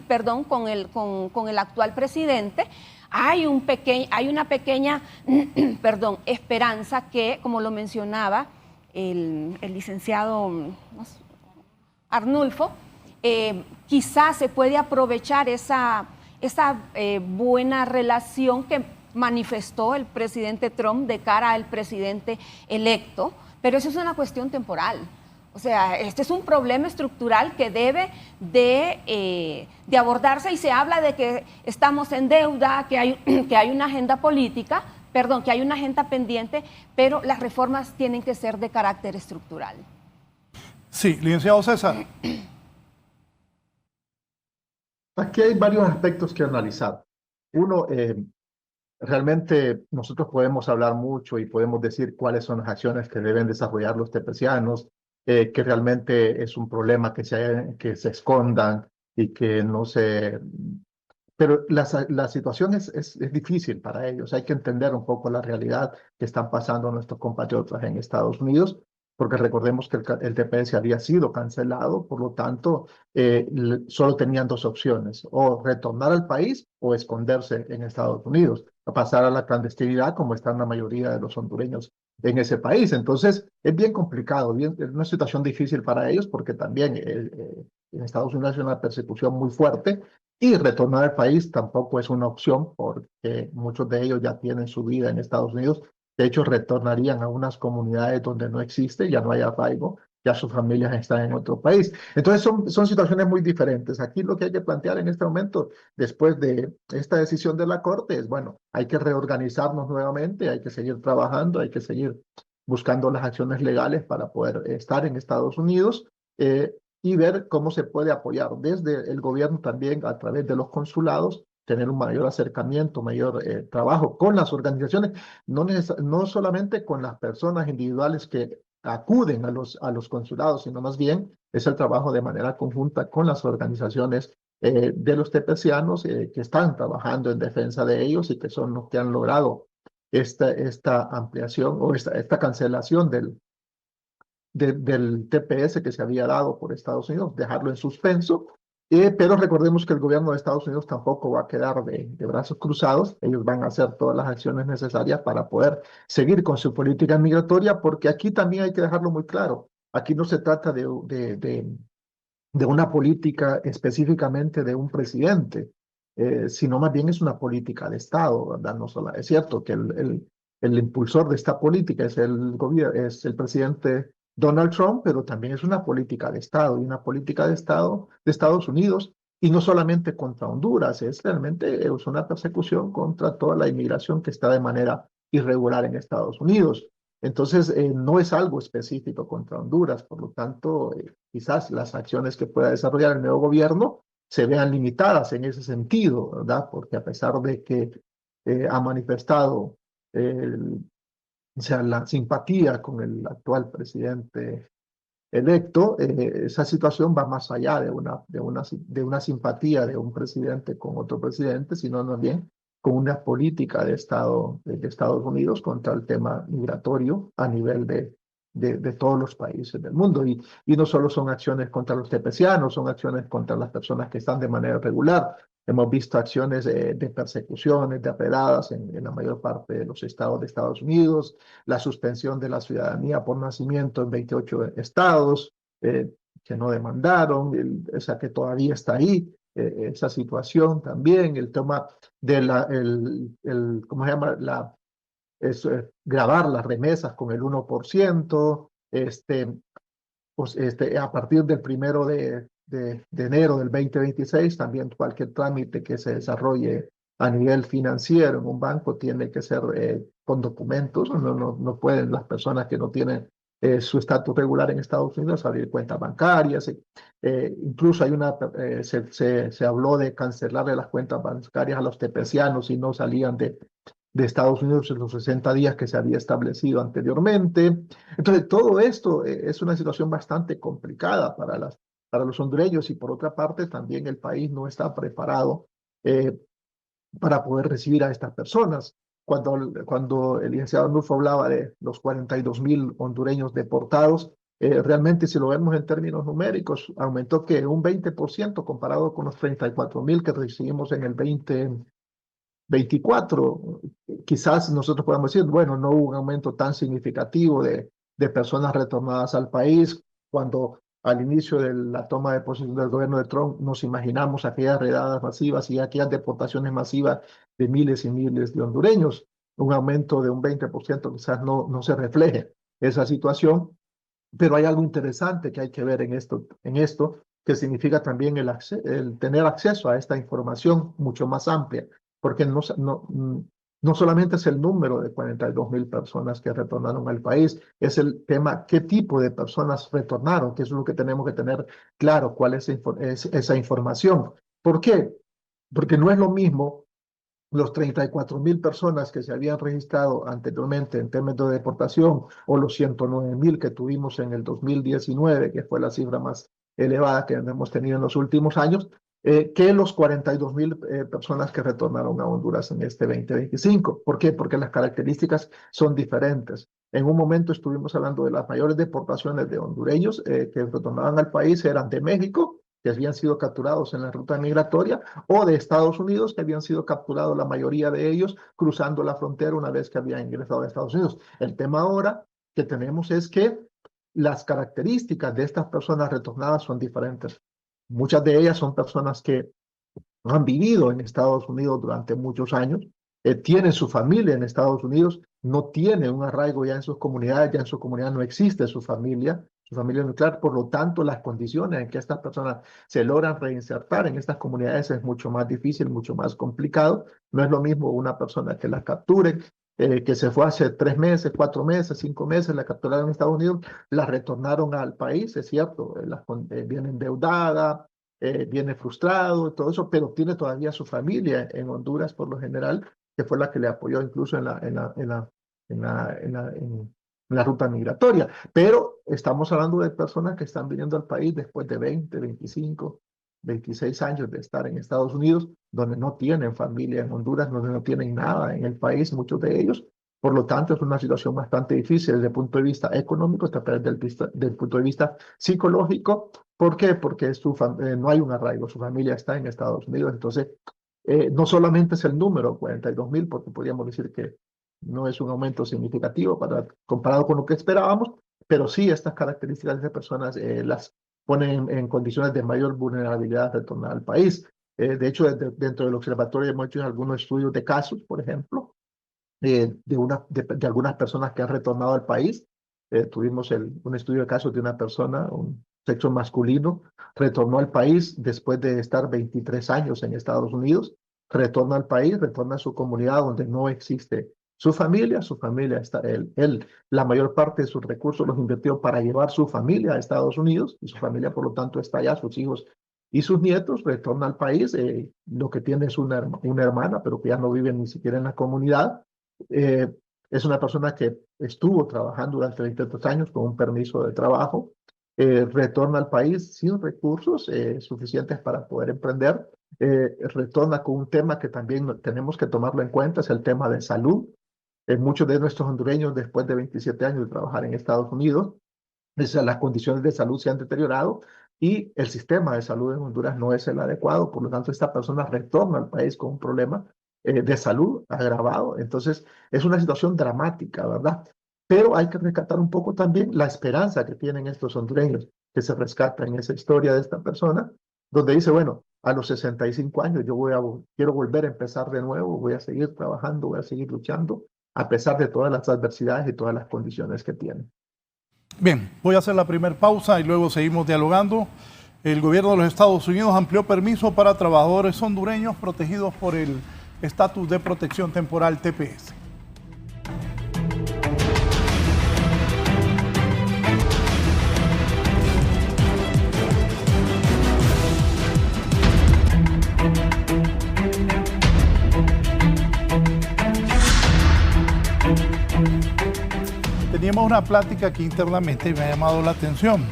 perdón, con el actual presidente. Hay una pequeña esperanza que, como lo mencionaba el licenciado Arnulfo, quizás se puede aprovechar esa buena relación que manifestó el presidente Trump de cara al presidente electo, pero eso es una cuestión temporal. O sea, este es un problema estructural que debe de abordarse, y se habla de que estamos en deuda, que hay una agenda política, que hay una agenda pendiente, pero las reformas tienen que ser de carácter estructural. Sí, licenciado César. Aquí hay varios aspectos que analizar. Uno, realmente nosotros podemos hablar mucho y podemos decir cuáles son las acciones que deben desarrollar los tepecianos, que realmente es un problema que se escondan y que no se... Pero la situación es difícil para ellos. Hay que entender un poco la realidad que están pasando nuestros compatriotas en Estados Unidos, porque recordemos que el TPS había sido cancelado, por lo tanto, solo tenían dos opciones: o retornar al país o esconderse en Estados Unidos, a pasar a la clandestinidad, como están la mayoría de los hondureños en ese país. Entonces, es bien complicado, es una situación difícil para ellos, porque también en Estados Unidos hay una persecución muy fuerte, y retornar al país tampoco es una opción, porque muchos de ellos ya tienen su vida en Estados Unidos. De hecho, retornarían a unas comunidades donde no existe, ya no hay arraigo, ya sus familias están en otro país. Entonces son situaciones muy diferentes. Aquí lo que hay que plantear en este momento, después de esta decisión de la Corte, es, bueno, hay que reorganizarnos nuevamente, hay que seguir trabajando, hay que seguir buscando las acciones legales para poder estar en Estados Unidos y ver cómo se puede apoyar desde el gobierno también a través de los consulados, tener un mayor acercamiento, mayor trabajo con las organizaciones, no solamente con las personas individuales que acuden a los consulados, sino más bien es el trabajo de manera conjunta con las organizaciones de los tepecianos que están trabajando en defensa de ellos y que son los que han logrado esta ampliación o esta cancelación del TPS que se había dado por Estados Unidos, dejarlo en suspenso. Pero recordemos que el gobierno de Estados Unidos tampoco va a quedar de brazos cruzados. Ellos van a hacer todas las acciones necesarias para poder seguir con su política migratoria, porque aquí también hay que dejarlo muy claro. Aquí no se trata de una política específicamente de un presidente, sino más bien es una política de Estado, ¿verdad? No solo, es cierto que el impulsor de esta política es el presidente Donald Trump, pero también es una política de Estado, y una política de Estado de Estados Unidos, y no solamente contra Honduras, realmente es una persecución contra toda la inmigración que está de manera irregular en Estados Unidos. Entonces, no es algo específico contra Honduras, por lo tanto, quizás las acciones que pueda desarrollar el nuevo gobierno se vean limitadas en ese sentido, ¿verdad? Porque a pesar de que ha manifestado la simpatía con el actual presidente electo, esa situación va más allá de una simpatía de un presidente con otro presidente, sino más bien con una política de Estados Unidos contra el tema migratorio a nivel de todos los países del mundo. Y no solo son acciones contra los tepecianos, son acciones contra las personas que están de manera regular. Hemos visto acciones de persecuciones, de apeladas en la mayor parte de los estados de Estados Unidos, la suspensión de la ciudadanía por nacimiento en 28 estados que no demandaron, esa que todavía está ahí, esa situación también, el tema de ¿cómo se llama? Grabar las remesas con el 1%, a partir del 1 de enero del 2026, también cualquier trámite que se desarrolle a nivel financiero en un banco tiene que ser con documentos. No pueden las personas que no tienen su estatus regular en Estados Unidos abrir cuentas bancarias. Incluso se habló de cancelarle las cuentas bancarias a los tepecianos si no salían de Estados Unidos en los 60 días que se había establecido anteriormente. Entonces, todo esto es una situación bastante complicada para los hondureños, y por otra parte también el país no está preparado para poder recibir a estas personas. Cuando el licenciado Arnulfo hablaba de los 42,000 hondureños deportados, realmente si lo vemos en términos numéricos, aumentó que un 20% comparado con los 34,000 que recibimos en el 2024. Quizás nosotros podamos decir, bueno, no hubo un aumento tan significativo de personas retornadas al país, cuando al inicio de la toma de posesión del gobierno de Trump nos imaginamos aquellas redadas masivas y aquellas deportaciones masivas de miles y miles de hondureños. Un aumento de un 20% quizás no se refleje esa situación, pero hay algo interesante que hay que ver en esto que significa también el tener acceso a esta información mucho más amplia, porque no solamente es el número de 42,000 personas que retornaron al país, es el tema qué tipo de personas retornaron, que es lo que tenemos que tener claro, cuál es esa información. ¿Por qué? Porque no es lo mismo los 34,000 personas que se habían registrado anteriormente en términos de deportación, o los 109,000 que tuvimos en el 2019, que fue la cifra más elevada que hemos tenido en los últimos años, que los 42,000 personas que retornaron a Honduras en este 2025. ¿Por qué? Porque las características son diferentes. En un momento estuvimos hablando de las mayores deportaciones de hondureños que retornaban al país, eran de México, que habían sido capturados en la ruta migratoria, o de Estados Unidos, que habían sido capturados la mayoría de ellos cruzando la frontera una vez que habían ingresado a Estados Unidos. El tema ahora que tenemos es que las características de estas personas retornadas son diferentes. Muchas de ellas son personas que han vivido en Estados Unidos durante muchos años, tienen su familia en Estados Unidos, no tienen un arraigo ya en sus comunidades, ya en su comunidad no existe su familia su familia nuclear. Por lo tanto, las condiciones en que estas personas se logran reinsertar en estas comunidades es mucho más difícil, mucho más complicado. No es lo mismo una persona que la capturen, que se fue hace 3 meses, 4 meses, 5 meses, la capturaron en Estados Unidos, la retornaron al país, es cierto, viene endeudada, viene frustrado, todo eso, pero tiene todavía su familia en Honduras por lo general, que fue la que le apoyó incluso en la ruta migratoria. Pero estamos hablando de personas que están viniendo al país después de 20, 25, 26 años de estar en Estados Unidos, donde no tienen familia en Honduras, donde no tienen nada en el país, muchos de ellos. Por lo tanto, es una situación bastante difícil desde el punto de vista económico, también desde el punto de vista psicológico. ¿Por qué? Porque no hay un arraigo, su familia está en Estados Unidos. Entonces, no solamente es el número, 42,000, porque podríamos decir que no es un aumento significativo comparado con lo que esperábamos, pero sí estas características de personas las ponen en condiciones de mayor vulnerabilidad a retornar al país. De hecho, dentro del observatorio hemos hecho algunos estudios de casos, por ejemplo, de algunas personas que han retornado al país. Tuvimos un estudio de casos de una persona, un sexo masculino, retornó al país después de estar 23 años en Estados Unidos, retorna al país, retorna a su comunidad donde no existe su familia está, la mayor parte de sus recursos los invirtió para llevar su familia a Estados Unidos, y su familia por lo tanto está allá, sus hijos y sus nietos, retorna al país, lo que tiene es una hermana, pero que ya no vive ni siquiera en la comunidad. Es una persona que estuvo trabajando durante 23 años con un permiso de trabajo, retorna al país sin recursos suficientes para poder emprender, retorna con un tema que también tenemos que tomarlo en cuenta, es el tema de salud. Muchos de nuestros hondureños, después de 27 años de trabajar en Estados Unidos, las condiciones de salud se han deteriorado y el sistema de salud en Honduras no es el adecuado. Por lo tanto, esta persona retorna al país con un problema de salud agravado. Entonces, es una situación dramática, ¿verdad? Pero hay que rescatar un poco también la esperanza que tienen estos hondureños, que se rescata en esa historia de esta persona, donde dice, bueno, a los 65 años quiero volver a empezar de nuevo, voy a seguir trabajando, voy a seguir luchando, a pesar de todas las adversidades y todas las condiciones que tienen. Bien, voy a hacer la primera pausa y luego seguimos dialogando. El gobierno de los Estados Unidos amplió permiso para trabajadores hondureños protegidos por el estatus de protección temporal TPS. Teníamos una plática aquí internamente y me ha llamado la atención.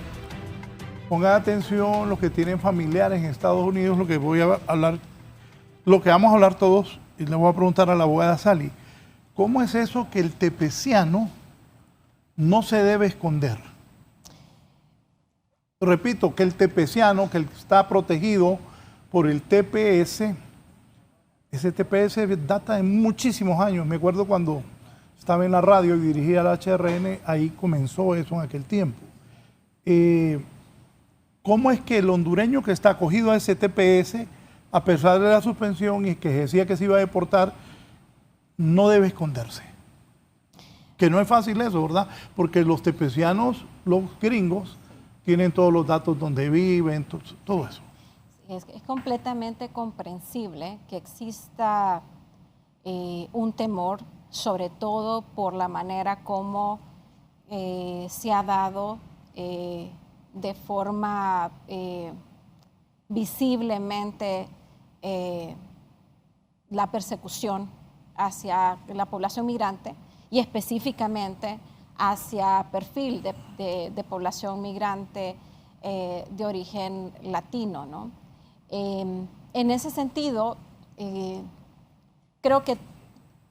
Pongan atención los que tienen familiares en Estados Unidos, lo que vamos a hablar todos, y le voy a preguntar a la abogada Sally, ¿cómo es eso que el tepeciano no se debe esconder? Repito, que el tepeciano, que está protegido por el TPS, ese TPS data de muchísimos años. Me acuerdo cuando estaba en la radio y dirigía la HRN, ahí comenzó eso en aquel tiempo. ¿Cómo es que el hondureño que está acogido a ese TPS, a pesar de la suspensión y que decía que se iba a deportar, no debe esconderse? Que no es fácil eso, ¿verdad? Porque los tepecianos, los gringos, tienen todos los datos donde viven, todo eso. Es completamente comprensible que exista un temor, sobre todo por la manera como se ha dado de forma visiblemente la persecución hacia la población migrante y específicamente hacia perfil de población migrante de origen latino, ¿no? En ese sentido, creo que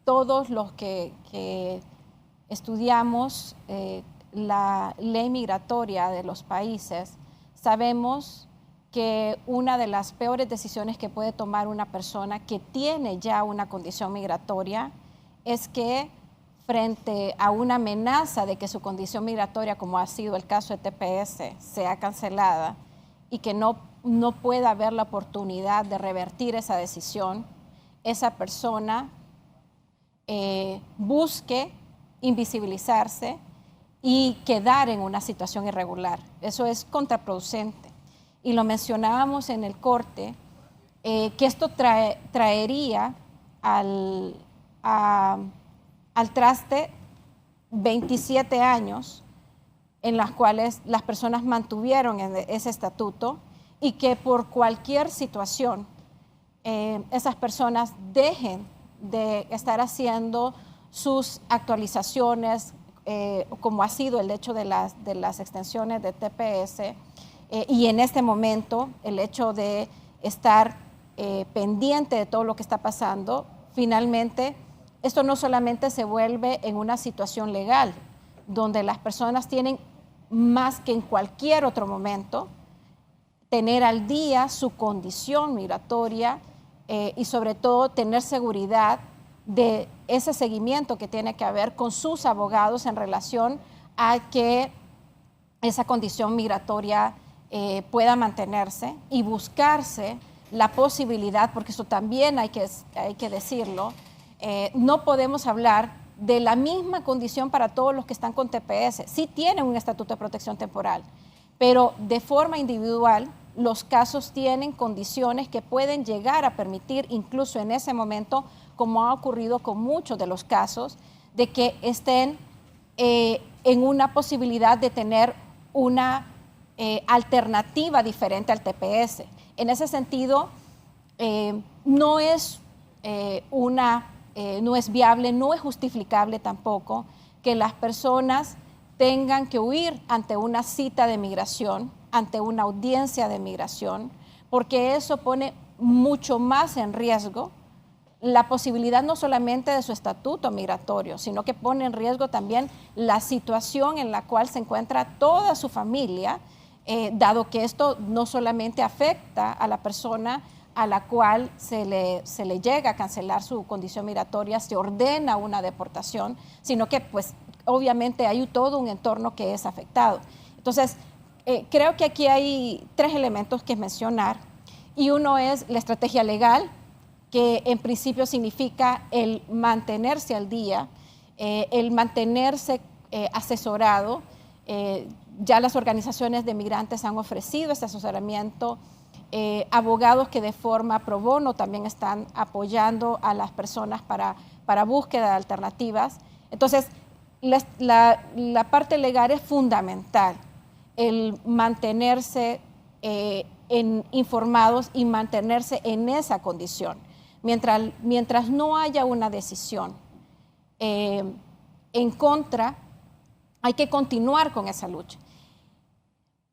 todos los que estudiamos la ley migratoria de los países sabemos que una de las peores decisiones que puede tomar una persona que tiene ya una condición migratoria es que frente a una amenaza de que su condición migratoria, como ha sido el caso de TPS, sea cancelada y que no pueda haber la oportunidad de revertir esa decisión, esa persona busque invisibilizarse y quedar en una situación irregular. Eso es contraproducente. Y lo mencionábamos en el corte, que esto traería al traste 27 años en las cuales las personas mantuvieron ese estatuto y que por cualquier situación esas personas dejen de estar haciendo sus actualizaciones, como ha sido el hecho de las extensiones de TPS, y en este momento el hecho de estar pendiente de todo lo que está pasando. Finalmente, esto no solamente se vuelve en una situación legal, donde las personas tienen más que en cualquier otro momento tener al día su condición migratoria y sobre todo tener seguridad de ese seguimiento que tiene que haber con sus abogados en relación a que esa condición migratoria pueda mantenerse y buscarse la posibilidad, porque eso también hay que decirlo, no podemos hablar de la misma condición para todos los que están con TPS. Sí tienen un estatuto de protección temporal, pero de forma individual los casos tienen condiciones que pueden llegar a permitir, incluso en ese momento, como ha ocurrido con muchos de los casos, de que estén en una posibilidad de tener una alternativa diferente al TPS. En ese sentido, no es viable, no es justificable tampoco que las personas tengan que huir ante una cita de migración, ante una audiencia de migración, porque eso pone mucho más en riesgo la posibilidad no solamente de su estatuto migratorio, sino que pone en riesgo también la situación en la cual se encuentra toda su familia, dado que esto no solamente afecta a la persona a la cual se le llega a cancelar su condición migratoria, se ordena una deportación, sino que pues obviamente hay todo un entorno que es afectado. Entonces, creo que aquí hay 3 elementos que mencionar, y uno es la estrategia legal, que en principio significa el mantenerse al día, el mantenerse asesorado. Ya las organizaciones de migrantes han ofrecido este asesoramiento, abogados que de forma pro bono también están apoyando a las personas para búsqueda de alternativas. Entonces, la parte legal es fundamental, el mantenerse informados y mantenerse en esa condición. Mientras no haya una decisión en contra, hay que continuar con esa lucha.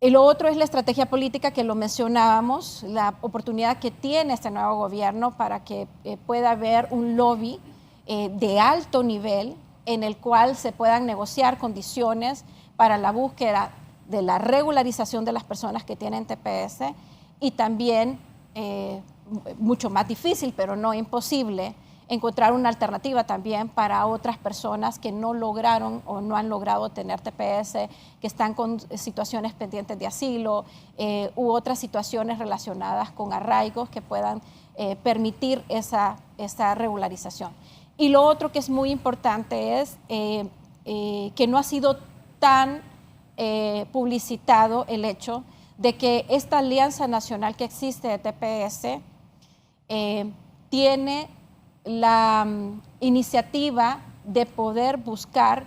Y lo otro es la estrategia política, que lo mencionábamos, la oportunidad que tiene este nuevo gobierno para que pueda haber un lobby de alto nivel en el cual se puedan negociar condiciones para la búsqueda de la regularización de las personas que tienen TPS, y también, mucho más difícil, pero no imposible, encontrar una alternativa también para otras personas que no lograron o no han logrado tener TPS, que están con situaciones pendientes de asilo u otras situaciones relacionadas con arraigos que puedan permitir esa regularización. Y lo otro que es muy importante es que no ha sido tan publicitado el hecho de que esta alianza nacional que existe de TPS tiene la iniciativa de poder buscar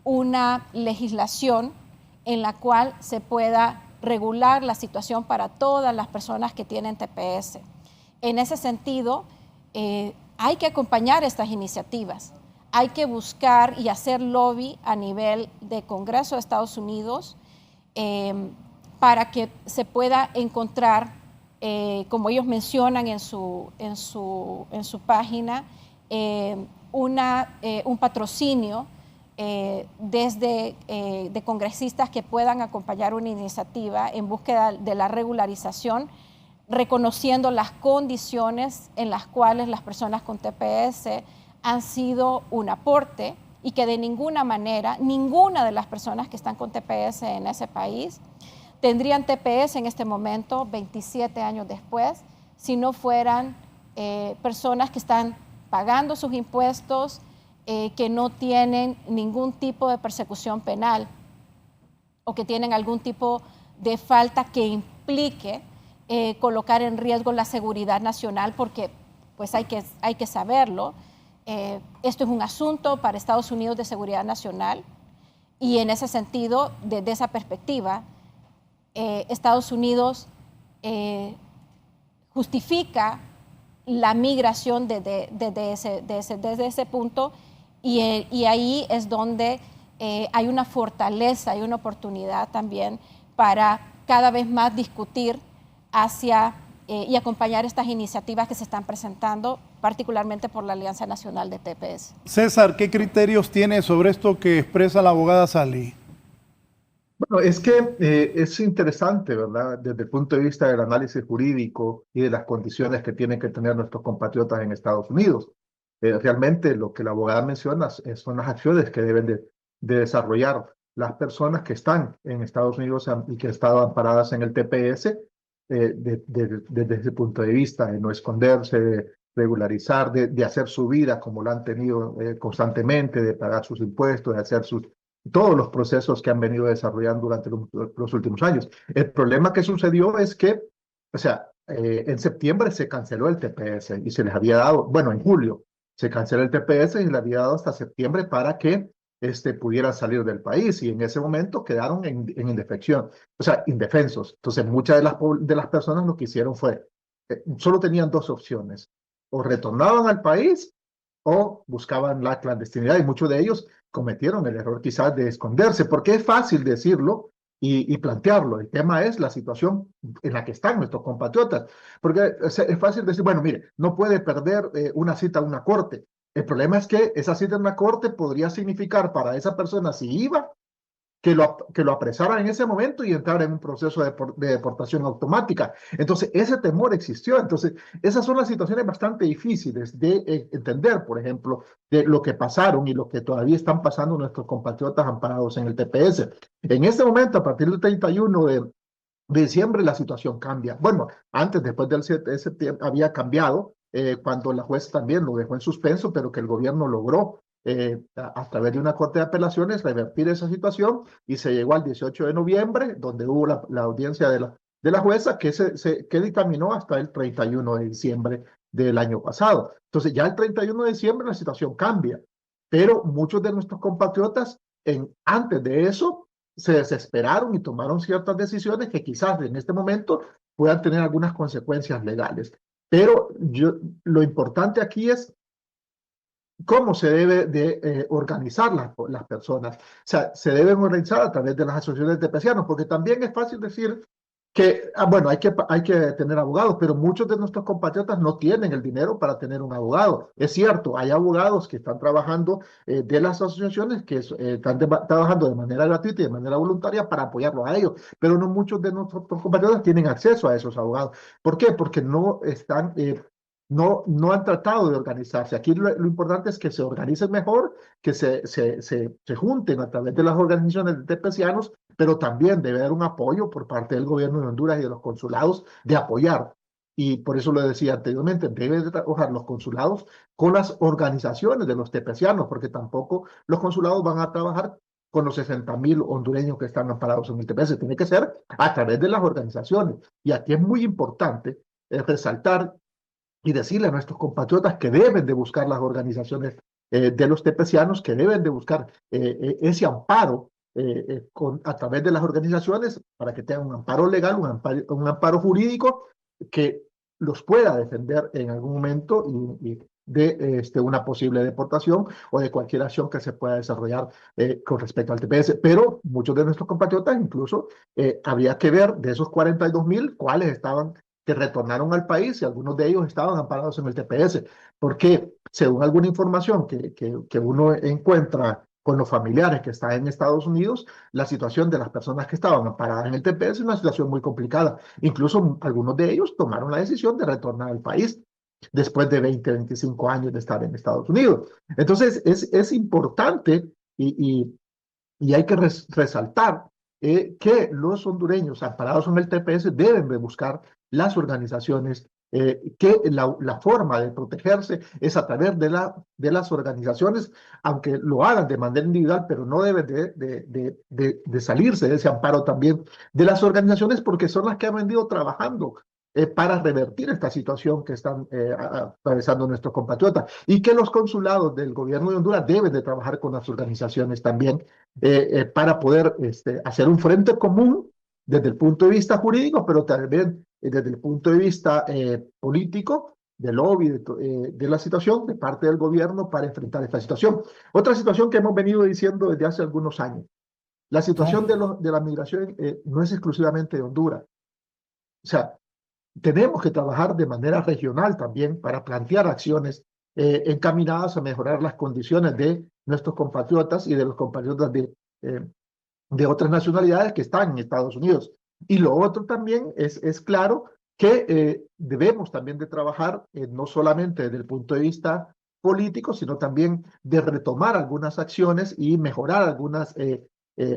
una legislación en la cual se pueda regular la situación para todas las personas que tienen TPS. En ese sentido, hay que acompañar estas iniciativas, hay que buscar y hacer lobby a nivel de Congreso de Estados Unidos para que se pueda encontrar, como ellos mencionan en su página, un patrocinio de congresistas que puedan acompañar una iniciativa en búsqueda de la regularización, reconociendo las condiciones en las cuales las personas con TPS han sido un aporte, y que de ninguna manera, ninguna de las personas que están con TPS en ese país tendrían TPS en este momento, 27 años después, si no fueran personas que están pagando sus impuestos, que no tienen ningún tipo de persecución penal o que tienen algún tipo de falta que implique colocar en riesgo la seguridad nacional, porque pues hay que saberlo. Esto es un asunto para Estados Unidos de seguridad nacional, y en ese sentido, desde esa perspectiva, Estados Unidos justifica la migración desde ese punto, y ahí es donde hay una fortaleza, hay una oportunidad también para cada vez más discutir hacia y acompañar estas iniciativas que se están presentando, particularmente por la Alianza Nacional de TPS. César, ¿qué criterios tiene sobre esto que expresa la abogada Sally? Bueno, es que es interesante, ¿verdad? Desde el punto de vista del análisis jurídico y de las condiciones que tienen que tener nuestros compatriotas en Estados Unidos. Realmente lo que la abogada menciona son las acciones que deben de desarrollar las personas que están en Estados Unidos y que han estado amparadas en el TPS desde ese punto de vista, de no esconderse, de regularizar, de hacer su vida como la han tenido constantemente, de pagar sus impuestos, de hacer todos los procesos que han venido desarrollando durante los últimos años. El problema que sucedió es que, o sea, en septiembre se canceló el TPS y se les había dado, bueno, en julio se canceló el TPS y le había dado hasta septiembre para que pudieran salir del país, y en ese momento quedaron en indefensión, o sea, indefensos. Entonces, muchas de las personas lo que hicieron fue, solo tenían dos opciones: o retornaban al país o buscaban la clandestinidad, y muchos de ellos cometieron el error quizás de esconderse, porque es fácil decirlo y plantearlo. El tema es la situación en la que están nuestros compatriotas, porque es fácil decir, bueno, mire, no puede perder una cita a una corte. El problema es que esa cita en una corte podría significar para esa persona, si iba, que lo apresaran en ese momento y entrar en un proceso de deportación automática. Entonces, ese temor existió. Entonces, esas son las situaciones bastante difíciles de entender, por ejemplo, de lo que pasaron y lo que todavía están pasando nuestros compatriotas amparados en el TPS. En este momento, a partir del 31 de diciembre, la situación cambia. Bueno, antes, después del 7 de septiembre, había cambiado cuando la juez también lo dejó en suspenso, pero que el gobierno logró a través de una corte de apelaciones revertir esa situación, y se llegó al 18 de noviembre, donde hubo la audiencia de la jueza que dictaminó hasta el 31 de diciembre del año pasado. Entonces, ya el 31 de diciembre la situación cambia, pero muchos de nuestros compatriotas antes de eso se desesperaron y tomaron ciertas decisiones que quizás en este momento puedan tener algunas consecuencias legales. Pero lo importante aquí es cómo se debe de organizar las personas. O sea, se deben organizar a través de las asociaciones de TPSianos, porque también es fácil decir que, bueno, hay que tener abogados, pero muchos de nuestros compatriotas no tienen el dinero para tener un abogado. Es cierto, hay abogados que están trabajando de las asociaciones, que están trabajando de manera gratuita y de manera voluntaria para apoyarlos a ellos, pero no muchos de nuestros compatriotas tienen acceso a esos abogados. ¿Por qué? Porque no están... no han tratado de organizarse. Aquí lo importante es que se organicen mejor, que se junten a través de las organizaciones de TPSianos, pero también debe haber un apoyo por parte del gobierno de Honduras y de los consulados de apoyar. Y por eso lo decía anteriormente, deben de trabajar los consulados con las organizaciones de los TPSianos, porque tampoco los consulados van a trabajar con los 60,000 hondureños que están amparados en el TPS. Tiene que ser a través de las organizaciones. Y aquí es muy importante resaltar y decirle a nuestros compatriotas que deben de buscar las organizaciones de los TPSianos, que deben de buscar ese amparo a través de las organizaciones, para que tengan un amparo legal, un amparo jurídico que los pueda defender en algún momento de una posible deportación o de cualquier acción que se pueda desarrollar con respecto al TPS. Pero muchos de nuestros compatriotas, incluso habría que ver de esos 42,000, cuáles estaban que retornaron al país, y algunos de ellos estaban amparados en el TPS, porque según alguna información que uno encuentra con los familiares que están en Estados Unidos, la situación de las personas que estaban amparadas en el TPS es una situación muy complicada. Incluso algunos de ellos tomaron la decisión de retornar al país después de 20, 25 años de estar en Estados Unidos. Entonces, es importante y hay que resaltar que los hondureños amparados en el TPS deben de buscar las organizaciones que la forma de protegerse es a través de las organizaciones, aunque lo hagan de manera individual, pero no deben de salirse de ese amparo también de las organizaciones, porque son las que han venido trabajando para revertir esta situación que están atravesando nuestros compatriotas, y que los consulados del gobierno de Honduras deben de trabajar con las organizaciones también para poder hacer un frente común desde el punto de vista jurídico, pero también desde el punto de vista político, de lobby, de la situación de parte del gobierno para enfrentar esta situación. Otra situación que hemos venido diciendo desde hace algunos años, la situación de la migración no es exclusivamente de Honduras. O sea, tenemos que trabajar de manera regional también para plantear acciones encaminadas a mejorar las condiciones de nuestros compatriotas y de los compatriotas de otras nacionalidades que están en Estados Unidos. Y lo otro también es claro que debemos también de trabajar no solamente desde el punto de vista político, sino también de retomar algunas acciones y mejorar algunas,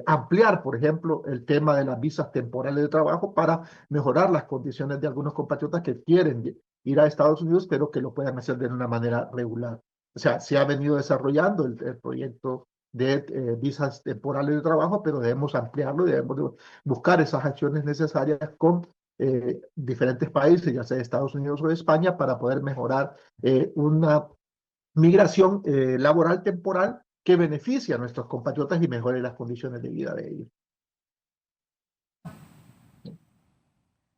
ampliar, por ejemplo, el tema de las visas temporales de trabajo para mejorar las condiciones de algunos compatriotas que quieren ir a Estados Unidos, pero que lo puedan hacer de una manera regular. O sea, se ha venido desarrollando el proyecto de visas temporales de trabajo, pero debemos ampliarlo y debemos de buscar esas acciones necesarias con diferentes países, ya sea de Estados Unidos o de España, para poder mejorar una migración laboral temporal que beneficie a nuestros compatriotas y mejore las condiciones de vida de ellos.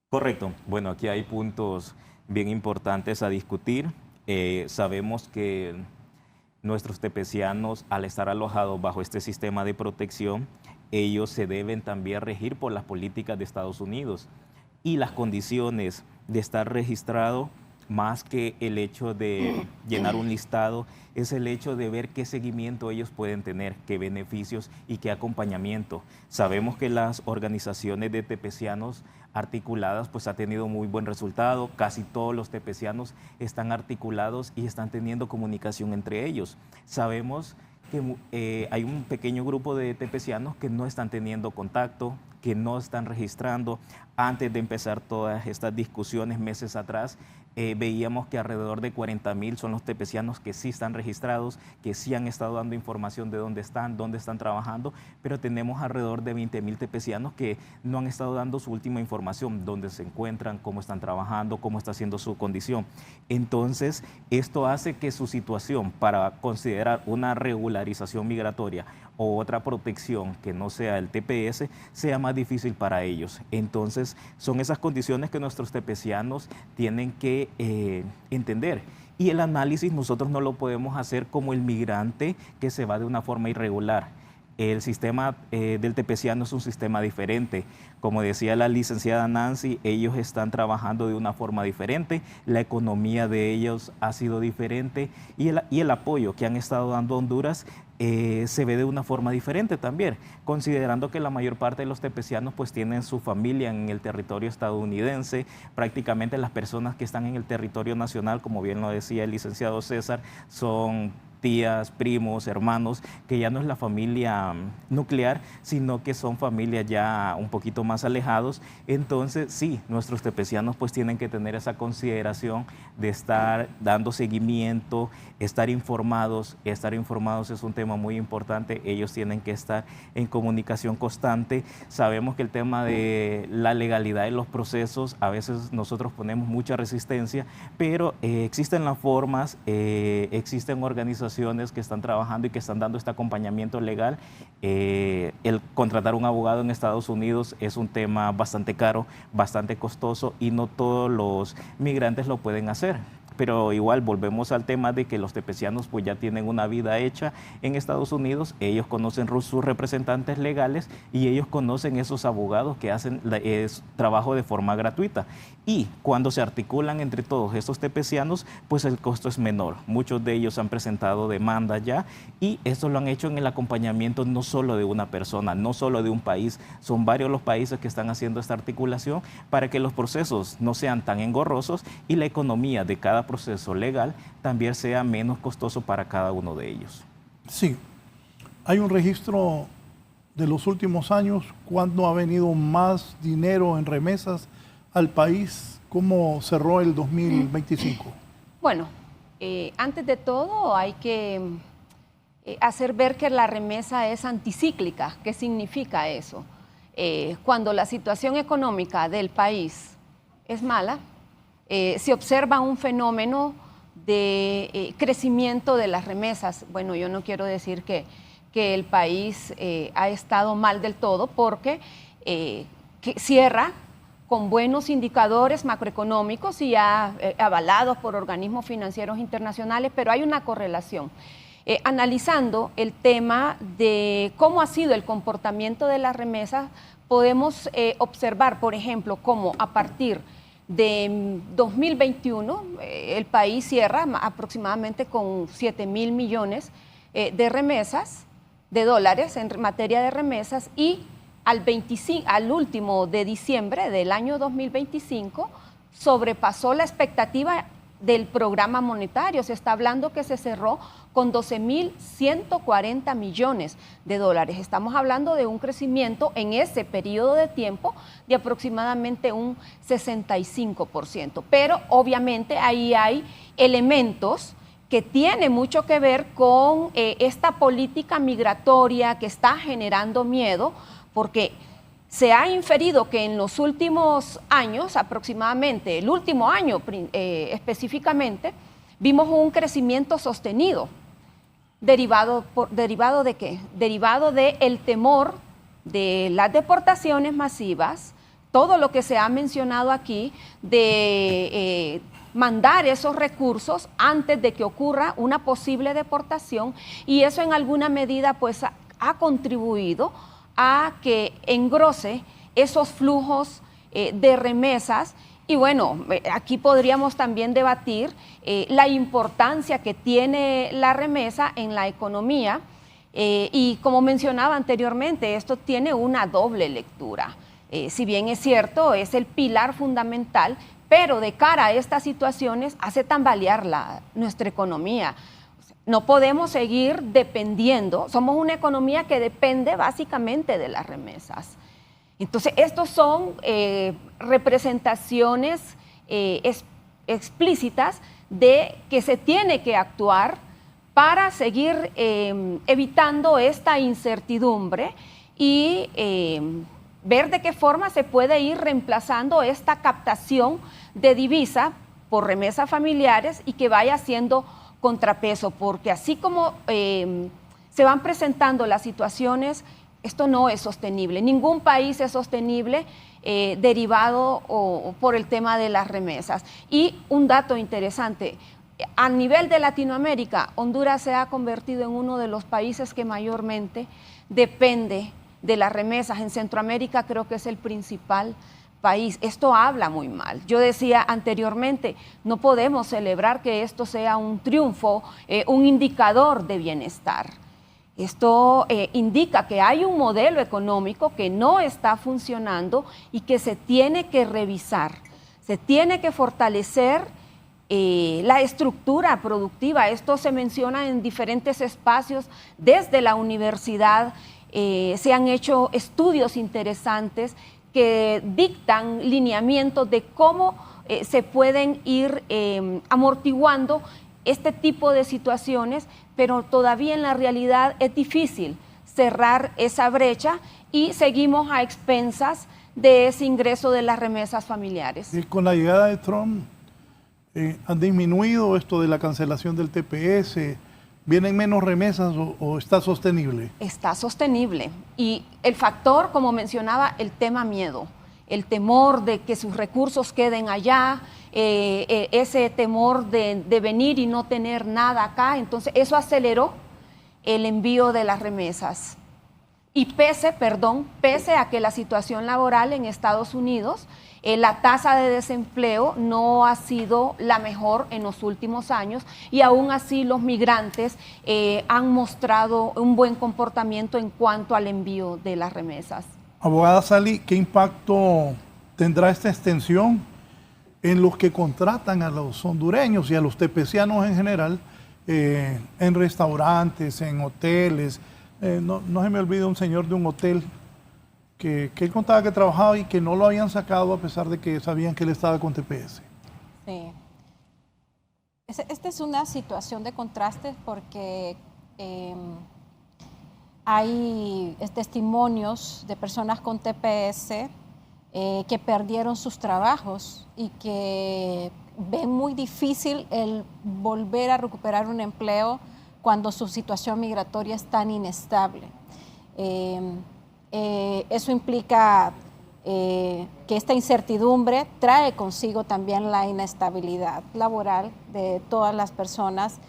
Correcto. Bueno, aquí hay puntos bien importantes a discutir. Sabemos que nuestros tepecianos, al estar alojados bajo este sistema de protección, ellos se deben también regir por las políticas de Estados Unidos. Y las condiciones de estar registrado, más que el hecho de llenar un listado, es el hecho de ver qué seguimiento ellos pueden tener, qué beneficios y qué acompañamiento. Sabemos que las organizaciones de tepecianos articuladas pues ha tenido muy buen resultado. Casi todos los tepecianos están articulados y están teniendo comunicación entre ellos. Sabemos que hay un pequeño grupo de tepecianos que no están teniendo contacto, que no están registrando. Antes de empezar todas estas discusiones meses atrás, veíamos que alrededor de 40,000 son los tepecianos que sí están registrados, que sí han estado dando información de dónde están trabajando, pero tenemos alrededor de 20,000 tepecianos que no han estado dando su última información, dónde se encuentran, cómo están trabajando, cómo está siendo su condición. Entonces, esto hace que su situación para considerar una regularización migratoria o otra protección que no sea el TPS sea más difícil para ellos. Entonces, son esas condiciones que nuestros tepecianos tienen que entender. Y el análisis nosotros no lo podemos hacer como el migrante que se va de una forma irregular. El sistema del tepeciano es un sistema diferente. Como decía la licenciada Nancy, ellos están trabajando de una forma diferente, la economía de ellos ha sido diferente y el apoyo que han estado dando a Honduras se ve de una forma diferente también, considerando que la mayor parte de los tepecianos pues tienen su familia en el territorio estadounidense. Prácticamente las personas que están en el territorio nacional, como bien lo decía el licenciado César, son tías, primos, hermanos, que ya no es la familia nuclear, sino que son familias ya un poquito más alejados. Entonces, sí, nuestros tepecianos pues tienen que tener esa consideración de estar dando seguimiento, estar informados. Estar informados es un tema muy importante. Ellos tienen que estar en comunicación constante. Sabemos que el tema de la legalidad de los procesos, a veces nosotros ponemos mucha resistencia, pero existen las formas, existen organizaciones que están trabajando y que están dando este acompañamiento legal. El contratar un abogado en Estados Unidos es un tema bastante caro, bastante costoso y no todos los migrantes lo pueden hacer. Pero igual volvemos al tema de que los tepecianos pues ya tienen una vida hecha en Estados Unidos, ellos conocen sus representantes legales y ellos conocen esos abogados que hacen trabajo de forma gratuita. Y cuando se articulan entre todos estos tepecianos, pues el costo es menor. Muchos de ellos han presentado demandas ya y esto lo han hecho en el acompañamiento no solo de una persona, no solo de un país, son varios los países que están haciendo esta articulación para que los procesos no sean tan engorrosos y la economía de cada proceso legal también sea menos costoso para cada uno de ellos. Sí, hay un registro de los últimos años, cuándo ha venido más dinero en remesas al país ¿Cómo cerró el 2025? Bueno, antes de todo hay que hacer ver que la remesa es anticíclica. ¿Qué significa eso? Cuando la situación económica del país es mala, se observa un fenómeno de crecimiento de las remesas. Bueno, yo no quiero decir que el país ha estado mal del todo, porque que cierra con buenos indicadores macroeconómicos y ya avalados por organismos financieros internacionales, pero hay una correlación. Analizando el tema de cómo ha sido el comportamiento de las remesas, podemos observar, por ejemplo, cómo a partir de 2021 el país cierra aproximadamente con 7.000 millones de remesas, de dólares en materia de remesas, y al último de diciembre del año 2025 sobrepasó la expectativa del programa monetario. Se está hablando que se cerró con 12.140 millones de dólares. Estamos hablando de un crecimiento en ese periodo de tiempo de aproximadamente un 65%. Pero obviamente ahí hay elementos que tienen mucho que ver con esta política migratoria que está generando miedo, porque se ha inferido que en los últimos años, aproximadamente el último año específicamente, vimos un crecimiento sostenido. ¿Derivado de qué? Derivado del temor de las deportaciones masivas, todo lo que se ha mencionado aquí, de mandar esos recursos antes de que ocurra una posible deportación, y eso en alguna medida pues ha contribuido a que engrose esos flujos de remesas. Y bueno, aquí podríamos también debatir la importancia que tiene la remesa en la economía, y como mencionaba anteriormente, esto tiene una doble lectura. Si bien es cierto, es el pilar fundamental, pero de cara a estas situaciones hace tambalear nuestra economía. No podemos seguir dependiendo, somos una economía que depende básicamente de las remesas. Entonces, estos son representaciones explícitas de que se tiene que actuar para seguir evitando esta incertidumbre y ver de qué forma se puede ir reemplazando esta captación de divisa por remesas familiares y que vaya siendo contrapeso, porque así como se van presentando las situaciones, esto no es sostenible. Ningún país es sostenible derivado o por el tema de las remesas. Y un dato interesante, a nivel de Latinoamérica, Honduras se ha convertido en uno de los países que mayormente depende de las remesas. En Centroamérica creo que es el principal país. Esto habla muy mal. Yo decía anteriormente, no podemos celebrar que esto sea un triunfo, un indicador de bienestar. Esto indica que hay un modelo económico que no está funcionando y que se tiene que revisar, se tiene que fortalecer la estructura productiva. Esto se menciona en diferentes espacios, desde la universidad se han hecho estudios interesantes que dictan lineamientos de cómo se pueden ir amortiguando este tipo de situaciones, pero todavía en la realidad es difícil cerrar esa brecha y seguimos a expensas de ese ingreso de las remesas familiares. Y con la llegada de Trump, ¿han disminuido esto de la cancelación del TPS? ¿Vienen menos remesas o está sostenible? Está sostenible. Y el factor, como mencionaba, el tema miedo, el temor de que sus recursos queden allá, ese temor de venir y no tener nada acá. Entonces eso aceleró el envío de las remesas. Y pese a que la situación laboral en Estados Unidos, la tasa de desempleo no ha sido la mejor en los últimos años, y aún así los migrantes han mostrado un buen comportamiento en cuanto al envío de las remesas. Abogada Sally, ¿qué impacto tendrá esta extensión en los que contratan a los hondureños y a los tepecianos en general en restaurantes, en hoteles? No se me olvida un señor de un hotel que él contaba que trabajaba y que no lo habían sacado a pesar de que sabían que él estaba con TPS. Sí. Esta es una situación de contrastes porque hay testimonios de personas con TPS que perdieron sus trabajos y que ven muy difícil el volver a recuperar un empleo cuando su situación migratoria es tan inestable. Eso implica que esta incertidumbre trae consigo también la inestabilidad laboral de todas las personas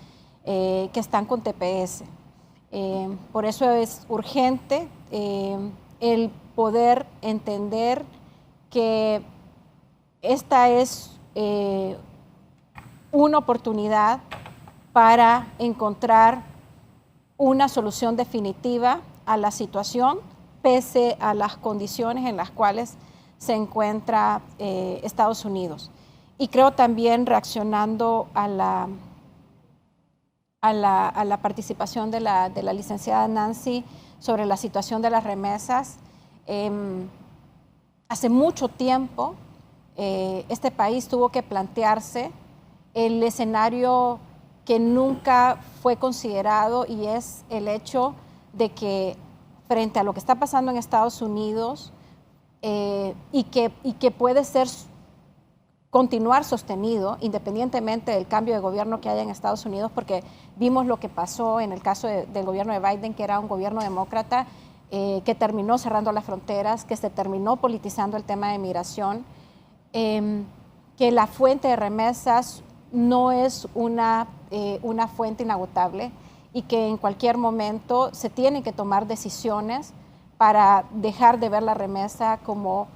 que están con TPS. Por eso es urgente el poder entender que esta es una oportunidad para encontrar una solución definitiva a la situación, pese a las condiciones en las cuales se encuentra Estados Unidos. Y creo también, reaccionando a la participación de la licenciada Nancy sobre la situación de las remesas, hace mucho tiempo este país tuvo que plantearse el escenario que nunca fue considerado, y es el hecho de que frente a lo que está pasando en Estados Unidos y que puede continuar sostenido independientemente del cambio de gobierno que haya en Estados Unidos, porque vimos lo que pasó en el caso del gobierno de Biden, que era un gobierno demócrata que terminó cerrando las fronteras, que se terminó politizando el tema de migración, que la fuente de remesas no es una fuente inagotable y que en cualquier momento se tienen que tomar decisiones para dejar de ver la remesa como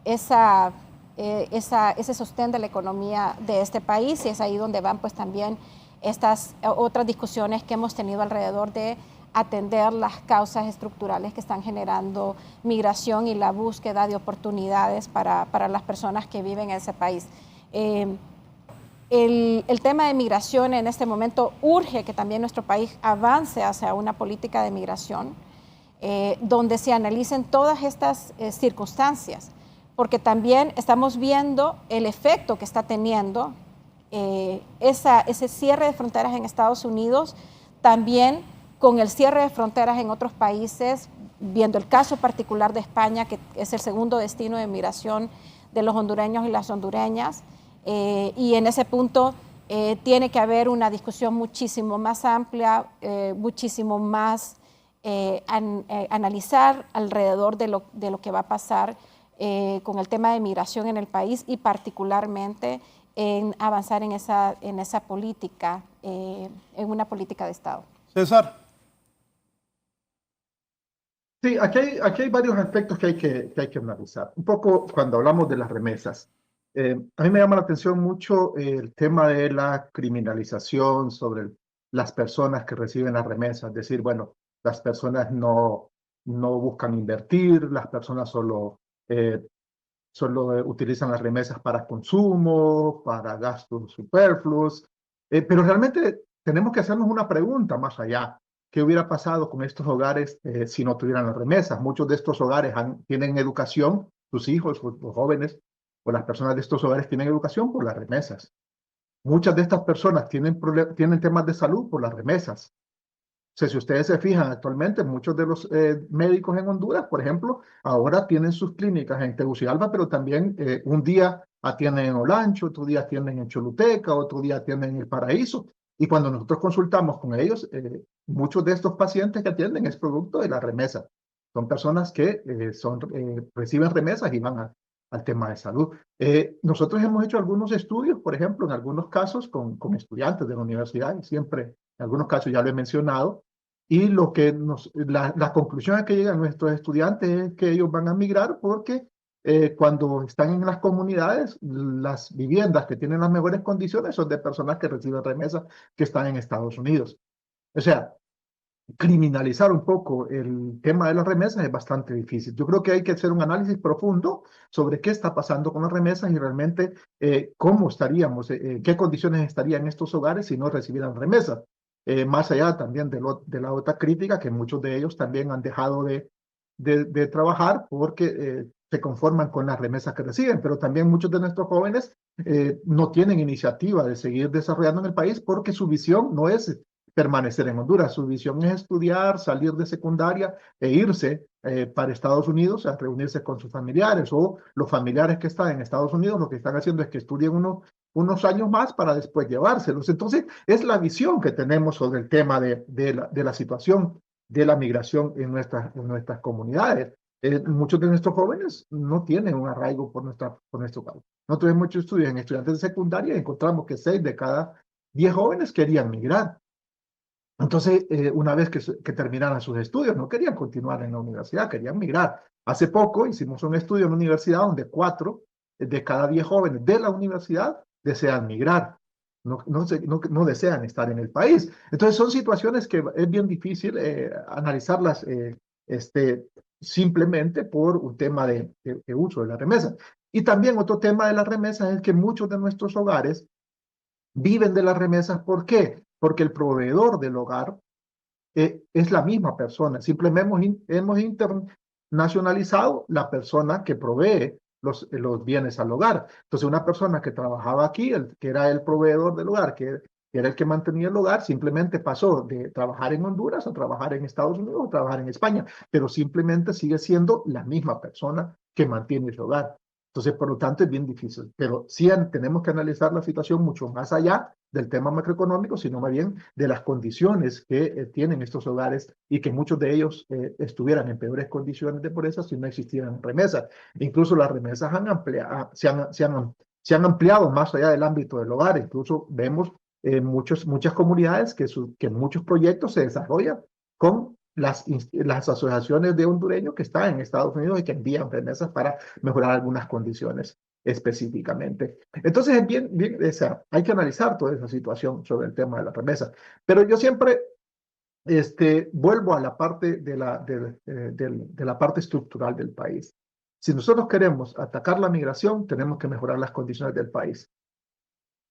ese sostén de la economía de este país, y es ahí donde van pues también estas otras discusiones que hemos tenido alrededor de atender las causas estructurales que están generando migración y la búsqueda de oportunidades para las personas que viven en ese país. El tema de migración en este momento urge que también nuestro país avance hacia una política de migración donde se analicen todas estas circunstancias, porque también estamos viendo el efecto que está teniendo ese cierre de fronteras en Estados Unidos, también con el cierre de fronteras en otros países, viendo el caso particular de España, que es el segundo destino de migración de los hondureños y las hondureñas. Y en ese punto tiene que haber una discusión muchísimo más amplia, muchísimo más analizar alrededor de lo que va a pasar con el tema de migración en el país, y particularmente en avanzar en esa política, en una política de Estado. César. Sí, aquí hay varios aspectos que hay que analizar. Un poco cuando hablamos de las remesas. A mí me llama la atención mucho el tema de la criminalización sobre las personas que reciben las remesas. Es decir, bueno, las personas no buscan invertir, las personas solo utilizan las remesas para consumo, para gastos superfluos. Pero realmente tenemos que hacernos una pregunta más allá. ¿Qué hubiera pasado con estos hogares si no tuvieran las remesas? Muchos de estos hogares tienen educación, sus hijos, los jóvenes, o las personas de estos hogares tienen educación por las remesas. Muchas de estas personas tienen temas de salud por las remesas. O sea, si ustedes se fijan, actualmente muchos de los médicos en Honduras, por ejemplo, ahora tienen sus clínicas en Tegucigalpa, pero también un día atienden en Olancho, otro día atienden en Choluteca, otro día atienden en El Paraíso. Y cuando nosotros consultamos con ellos, muchos de estos pacientes que atienden es producto de la remesa. Son personas que reciben remesas y van al tema de salud. Nosotros hemos hecho algunos estudios, por ejemplo, en algunos casos con estudiantes de la universidad, y siempre, en algunos casos ya lo he mencionado, y la conclusión a que llegan nuestros estudiantes es que ellos van a migrar porque cuando están en las comunidades, las viviendas que tienen las mejores condiciones son de personas que reciben remesas que están en Estados Unidos. O sea, criminalizar un poco el tema de las remesas es bastante difícil. Yo creo que hay que hacer un análisis profundo sobre qué está pasando con las remesas y realmente cómo estaríamos, qué condiciones estarían estos hogares si no recibieran remesas. Más allá también de la otra crítica, que muchos de ellos también han dejado de de trabajar porque se conforman con las remesas que reciben, pero también muchos de nuestros jóvenes no tienen iniciativa de seguir desarrollando en el país porque su visión no es permanecer en Honduras, su visión es estudiar, salir de secundaria e irse para Estados Unidos a reunirse con sus familiares, o los familiares que están en Estados Unidos lo que están haciendo es que estudien unos años más para después llevárselos. Entonces, es la visión que tenemos sobre el tema de la situación de la migración en nuestras comunidades. Muchos de nuestros jóvenes no tienen un arraigo por nuestro país. Nosotros en muchos estudios, en estudiantes de secundaria, encontramos que 6 de cada 10 jóvenes querían migrar. Entonces, una vez que terminaran sus estudios, no querían continuar en la universidad, querían migrar. Hace poco hicimos un estudio en la universidad donde 4 de cada 10 jóvenes de la universidad desean migrar, no desean estar en el país. Entonces, son situaciones que es bien difícil analizarlas simplemente por un tema de uso de la remesa. Y también otro tema de las remesas es que muchos de nuestros hogares viven de las remesas. ¿Por qué? Porque el proveedor del hogar es la misma persona. Simplemente hemos internacionalizado la persona que provee los bienes al hogar. Entonces, una persona que trabajaba aquí, que era el proveedor del hogar, que era el que mantenía el hogar, simplemente pasó de trabajar en Honduras a trabajar en Estados Unidos o trabajar en España, pero simplemente sigue siendo la misma persona que mantiene el hogar. Entonces, por lo tanto, es bien difícil. Pero sí tenemos que analizar la situación mucho más allá del tema macroeconómico, sino más bien de las condiciones que tienen estos hogares y que muchos de ellos estuvieran en peores condiciones de pobreza si no existieran remesas. Incluso las remesas se han ampliado más allá del ámbito del hogar. Incluso vemos muchas comunidades que muchos proyectos se desarrollan con las asociaciones de hondureños que están en Estados Unidos y que envían remesas para mejorar algunas condiciones específicamente. Entonces, es bien, hay que analizar toda esa situación sobre el tema de la remesa. Pero yo siempre vuelvo a la parte de la parte estructural del país. Si nosotros queremos atacar la migración, tenemos que mejorar las condiciones del país.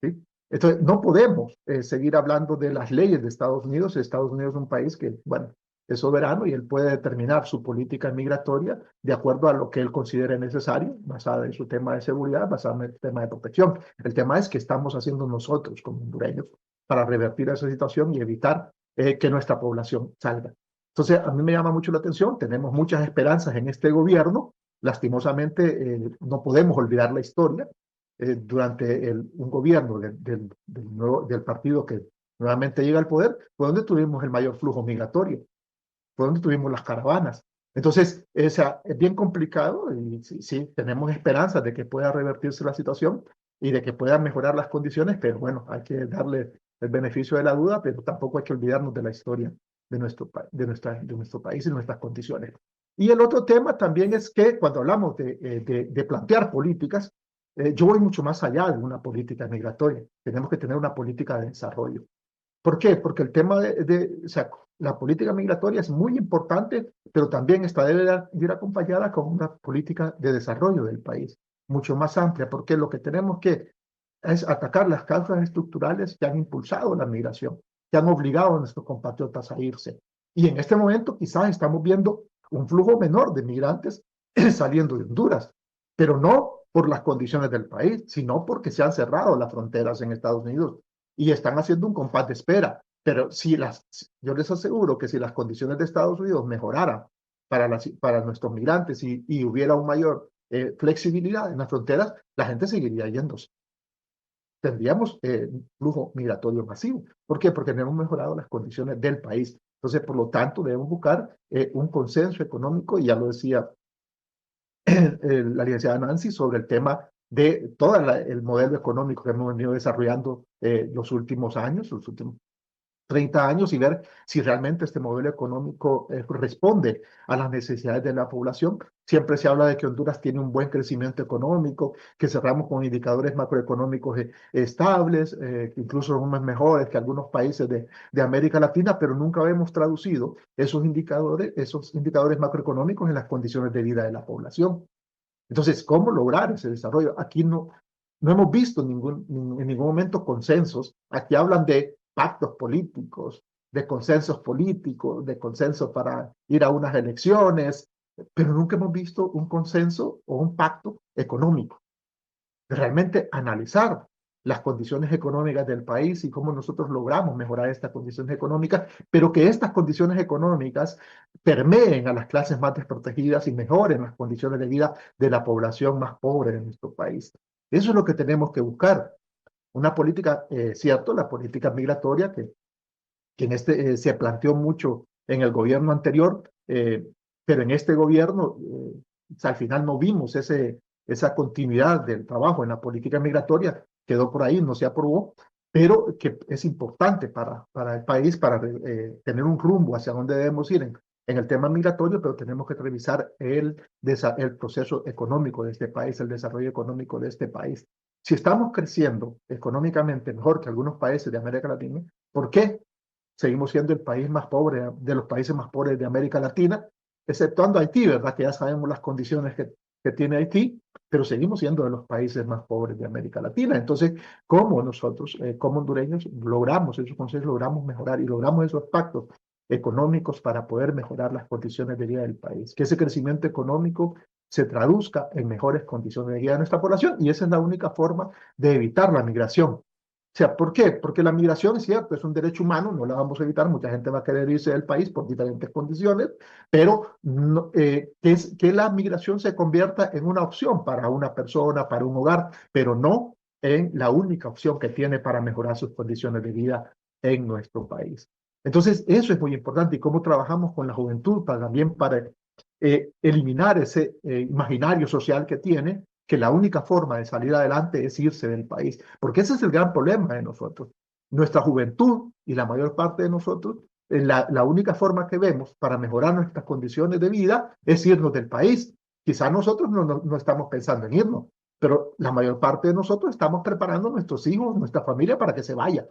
¿Sí? Entonces, no podemos seguir hablando de las leyes de Estados Unidos. Estados Unidos es un país que, bueno, es soberano y él puede determinar su política migratoria de acuerdo a lo que él considere necesario, basada en su tema de seguridad, basada en el tema de protección. El tema es que estamos haciendo nosotros como hondureños para revertir esa situación y evitar que nuestra población salga. Entonces, a mí me llama mucho la atención, tenemos muchas esperanzas en este gobierno. Lastimosamente, no podemos olvidar la historia. Durante un gobierno del partido que nuevamente llega al poder, fue donde tuvimos el mayor flujo migratorio, fue donde tuvimos las caravanas. Entonces, es bien complicado y sí, tenemos esperanzas de que pueda revertirse la situación y de que puedan mejorar las condiciones, pero bueno, hay que darle el beneficio de la duda, pero tampoco hay que olvidarnos de la historia de nuestro país y nuestras condiciones. Y el otro tema también es que cuando hablamos de plantear políticas, yo voy mucho más allá de una política migratoria. Tenemos que tener una política de desarrollo. ¿Por qué? Porque el tema o sea, la política migratoria es muy importante, pero también debe ir acompañada con una política de desarrollo del país, mucho más amplia, porque lo que tenemos que es atacar las causas estructurales que han impulsado la migración, que han obligado a nuestros compatriotas a irse. Y en este momento quizás estamos viendo un flujo menor de migrantes saliendo de Honduras, pero no por las condiciones del país, sino porque se han cerrado las fronteras en Estados Unidos y están haciendo un compás de espera. Pero yo les aseguro que si las condiciones de Estados Unidos mejoraran para nuestros migrantes y hubiera una mayor flexibilidad en las fronteras, la gente seguiría yéndose. Tendríamos flujo migratorio masivo. ¿Por qué? Porque no hemos mejorado las condiciones del país. Entonces, por lo tanto, debemos buscar un consenso económico, y ya lo decía la licenciada Nancy, sobre el tema de todo el modelo económico que hemos venido desarrollando los últimos años, los últimos 30 años, y ver si realmente este modelo económico responde a las necesidades de la población. Siempre se habla de que Honduras tiene un buen crecimiento económico, que cerramos con indicadores macroeconómicos estables, que incluso somos mejores que algunos países de América Latina, pero nunca hemos traducido esos indicadores macroeconómicos en las condiciones de vida de la población. Entonces, ¿cómo lograr ese desarrollo? Aquí no hemos visto en ningún momento consensos. Aquí hablan de pactos políticos, de consensos políticos, de consenso para ir a unas elecciones, pero nunca hemos visto un consenso o un pacto económico. Realmente analizar las condiciones económicas del país y cómo nosotros logramos mejorar estas condiciones económicas, pero que estas condiciones económicas permeen a las clases más desprotegidas y mejoren las condiciones de vida de la población más pobre de nuestro país. Eso es lo que tenemos que buscar. Una política, cierto, la política migratoria que se planteó mucho en el gobierno anterior, pero en este gobierno al final no vimos esa continuidad del trabajo en la política migratoria, quedó por ahí, no se aprobó, pero que es importante para el país, para tener un rumbo hacia dónde debemos ir en el tema migratorio, pero tenemos que revisar el proceso económico de este país, el desarrollo económico de este país. Si estamos creciendo económicamente mejor que algunos países de América Latina, ¿por qué seguimos siendo el país más pobre, de los países más pobres de América Latina, exceptuando Haití, ¿verdad? Que ya sabemos las condiciones que tiene Haití, pero seguimos siendo de los países más pobres de América Latina. Entonces, ¿cómo nosotros, como hondureños, logramos esos consensos, logramos mejorar y logramos esos pactos económicos para poder mejorar las condiciones de vida del país? Que ese crecimiento económico se traduzca en mejores condiciones de vida de nuestra población, y esa es la única forma de evitar la migración. O sea, ¿por qué? Porque la migración es cierto, es un derecho humano, no la vamos a evitar, mucha gente va a querer irse del país por diferentes condiciones, pero no, que la migración se convierta en una opción para una persona, para un hogar, pero no en la única opción que tiene para mejorar sus condiciones de vida en nuestro país. Entonces, eso es muy importante, y cómo trabajamos con la juventud también para eliminar ese imaginario social que tiene, que la única forma de salir adelante es irse del país, porque ese es el gran problema de nosotros. Nuestra juventud y la mayor parte de nosotros, la única forma que vemos para mejorar nuestras condiciones de vida es irnos del país. Quizás nosotros no estamos pensando en irnos, pero la mayor parte de nosotros estamos preparando a nuestros hijos, nuestra familia para que se vaya.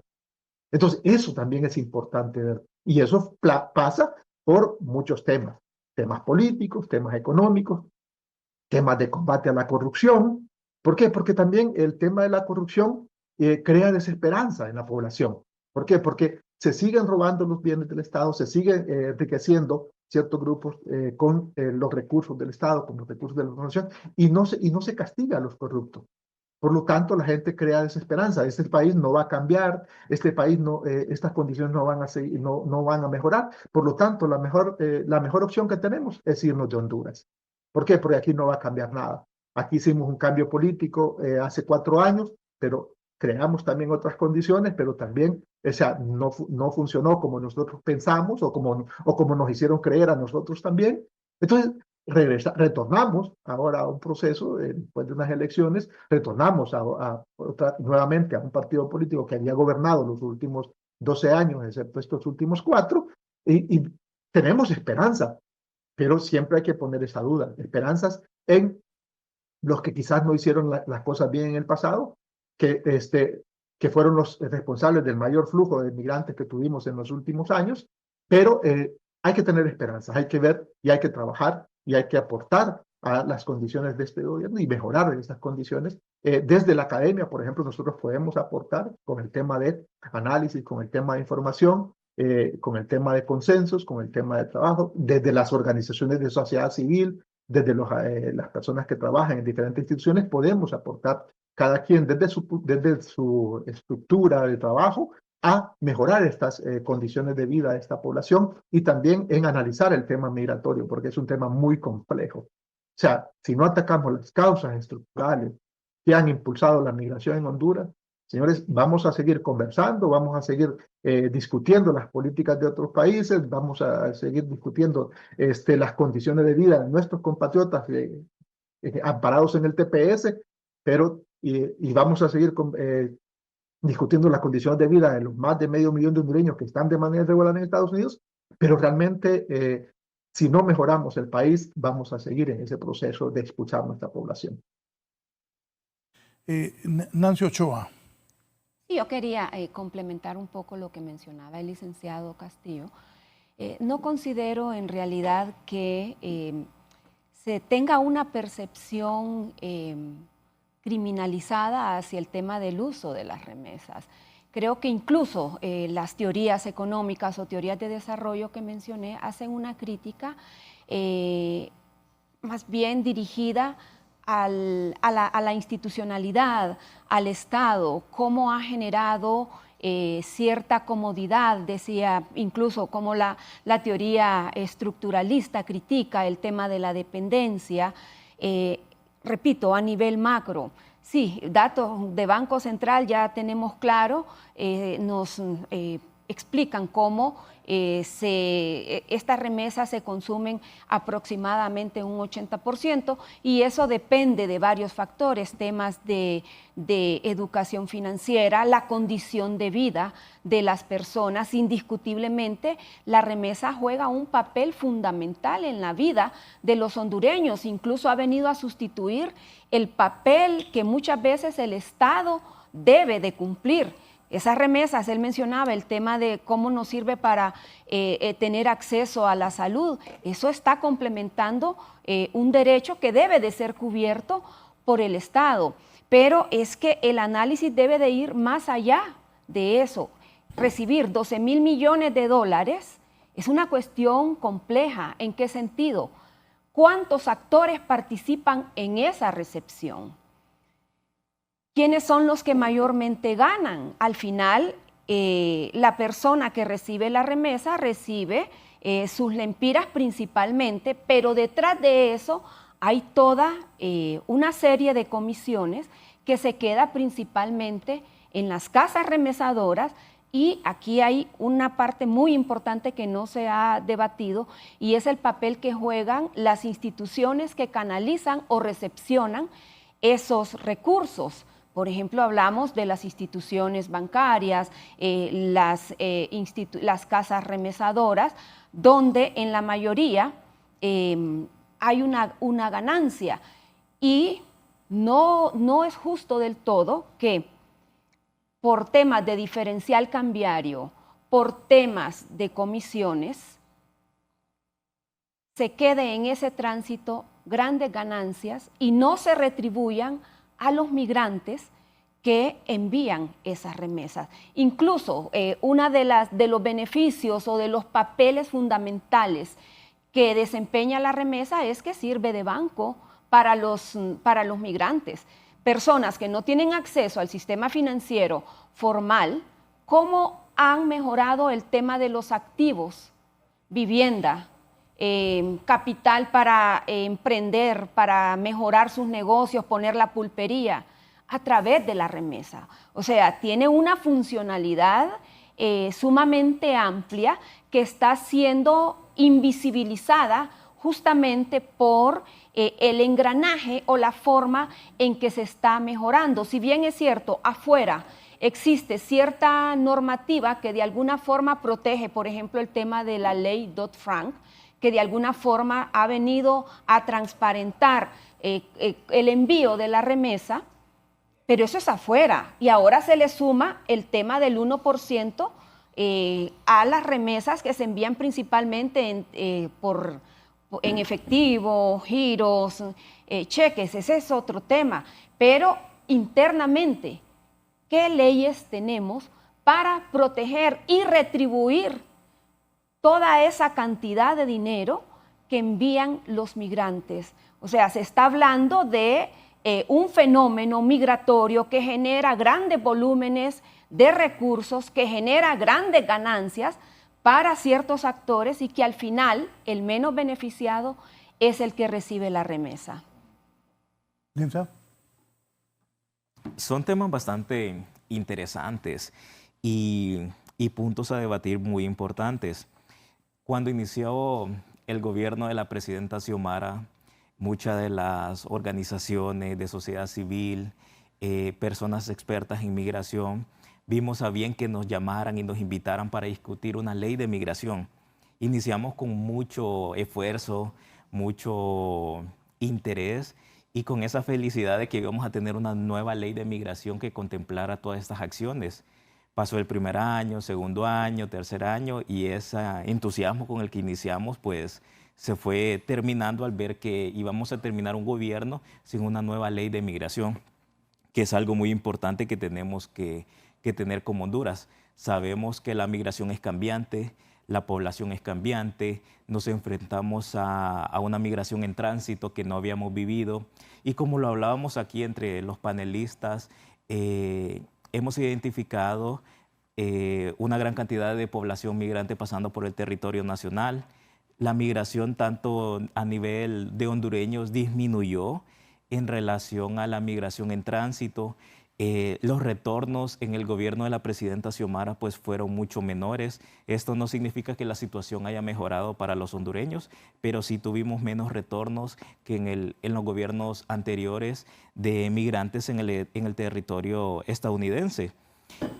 Entonces, eso también es importante ver. Y eso pasa por muchos temas. Temas políticos, temas económicos, temas de combate a la corrupción. ¿Por qué? Porque también el tema de la corrupción crea desesperanza en la población. ¿Por qué? Porque se siguen robando los bienes del Estado, se siguen enriqueciendo ciertos grupos con los recursos del Estado, con los recursos de la población, y no se castiga a los corruptos. Por lo tanto, la gente crea desesperanza. Este país no va a cambiar, este país estas condiciones no van a seguir, no van a mejorar. Por lo tanto, la mejor opción que tenemos es irnos de Honduras. ¿Por qué? Porque aquí no va a cambiar nada. Aquí hicimos un cambio político hace 4 años, pero creamos también otras condiciones, pero también no funcionó como nosotros pensamos o como nos hicieron creer a nosotros también. Entonces, retornamos ahora a un proceso, después de unas elecciones, retornamos nuevamente a un partido político que había gobernado los últimos 12 años, excepto estos últimos 4, y tenemos esperanza, pero siempre hay que poner esa duda, esperanzas en los que quizás no hicieron las cosas bien en el pasado, que fueron los responsables del mayor flujo de migrantes que tuvimos en los últimos años, pero hay que tener esperanzas, hay que ver y hay que trabajar y hay que aportar a las condiciones de este gobierno y mejorar estas condiciones. Desde la academia, por ejemplo, nosotros podemos aportar con el tema de análisis, con el tema de información, con el tema de consensos, con el tema de trabajo, desde las organizaciones de sociedad civil, desde las personas que trabajan en diferentes instituciones, podemos aportar cada quien desde su estructura de trabajo a mejorar estas condiciones de vida de esta población y también en analizar el tema migratorio, porque es un tema muy complejo. O sea, si no atacamos las causas estructurales que han impulsado la migración en Honduras, señores, vamos a seguir conversando, vamos a seguir discutiendo las políticas de otros países, vamos a seguir discutiendo las condiciones de vida de nuestros compatriotas amparados en el TPS, pero y vamos a seguir discutiendo las condiciones de vida de los más de 500,000 de hondureños que están de manera irregular en Estados Unidos, pero realmente si no mejoramos el país, vamos a seguir en ese proceso de expulsar nuestra población. Nancy Ochoa. Yo quería complementar un poco lo que mencionaba el licenciado Castillo. No considero en realidad que se tenga una percepción criminalizada hacia el tema del uso de las remesas. Creo que incluso las teorías económicas o teorías de desarrollo que mencioné hacen una crítica más bien dirigida a la institucionalidad, al Estado, cómo ha generado cierta comodidad, decía incluso como la teoría estructuralista critica el tema de la dependencia, repito, a nivel macro. Sí, datos de Banco Central ya tenemos claro, nos explican cómo estas remesas se consumen aproximadamente un 80% y eso depende de varios factores, temas de educación financiera, la condición de vida de las personas. Indiscutiblemente, la remesa juega un papel fundamental en la vida de los hondureños, incluso ha venido a sustituir el papel que muchas veces el Estado debe de cumplir. Esas remesas, él mencionaba el tema de cómo nos sirve para tener acceso a la salud. Eso está complementando un derecho que debe de ser cubierto por el Estado. Pero es que el análisis debe de ir más allá de eso. Recibir 12,000 millones de dólares es una cuestión compleja. ¿En qué sentido? ¿Cuántos actores participan en esa recepción? ¿Quiénes son los que mayormente ganan? Al final, la persona que recibe la remesa recibe sus lempiras principalmente, pero detrás de eso hay toda una serie de comisiones que se queda principalmente en las casas remesadoras. Y aquí hay una parte muy importante que no se ha debatido y es el papel que juegan las instituciones que canalizan o recepcionan esos recursos. Por ejemplo, hablamos de las instituciones bancarias, las casas remesadoras, donde en la mayoría hay una ganancia. Y no es justo del todo que por temas de diferencial cambiario, por temas de comisiones, se quede en ese tránsito grandes ganancias y no se retribuyan a los migrantes que envían esas remesas. Incluso una de los beneficios o de los papeles fundamentales que desempeña la remesa es que sirve de banco para los migrantes. Personas que no tienen acceso al sistema financiero formal, ¿cómo han mejorado el tema de los activos? Vivienda, capital para emprender, para mejorar sus negocios, poner la pulpería, a través de la remesa. O sea, tiene una funcionalidad sumamente amplia que está siendo invisibilizada justamente por el engranaje o la forma en que se está mejorando. Si bien es cierto, afuera existe cierta normativa que de alguna forma protege, por ejemplo, el tema de la ley Dodd-Frank, que de alguna forma ha venido a transparentar el envío de la remesa, pero eso es afuera. Y ahora se le suma el tema del 1% a las remesas que se envían principalmente en efectivo, giros, cheques. Ese es otro tema. Pero internamente, ¿qué leyes tenemos para proteger y retribuir toda esa cantidad de dinero que envían los migrantes? O sea, se está hablando de un fenómeno migratorio que genera grandes volúmenes de recursos, que genera grandes ganancias para ciertos actores y que al final el menos beneficiado es el que recibe la remesa. ¿Linda? Son temas bastante interesantes y puntos a debatir muy importantes. Cuando inició el gobierno de la presidenta Xiomara, muchas de las organizaciones de sociedad civil, personas expertas en migración, vimos a bien que nos llamaran y nos invitaran para discutir una ley de migración. Iniciamos con mucho esfuerzo, mucho interés y con esa felicidad de que íbamos a tener una nueva ley de migración que contemplara todas estas acciones. Pasó el primer año, segundo año, tercer año y ese entusiasmo con el que iniciamos pues se fue terminando al ver que íbamos a terminar un gobierno sin una nueva ley de migración, que es algo muy importante que tenemos que tener como Honduras. Sabemos que la migración es cambiante, la población es cambiante, nos enfrentamos a una migración en tránsito que no habíamos vivido y como lo hablábamos aquí entre los panelistas, hemos identificado una gran cantidad de población migrante pasando por el territorio nacional. La migración tanto a nivel de hondureños disminuyó en relación a la migración en tránsito. Los retornos en el gobierno de la presidenta Xiomara pues fueron mucho menores. Esto no significa que la situación haya mejorado para los hondureños, pero sí tuvimos menos retornos que en los gobiernos anteriores de migrantes en el territorio estadounidense.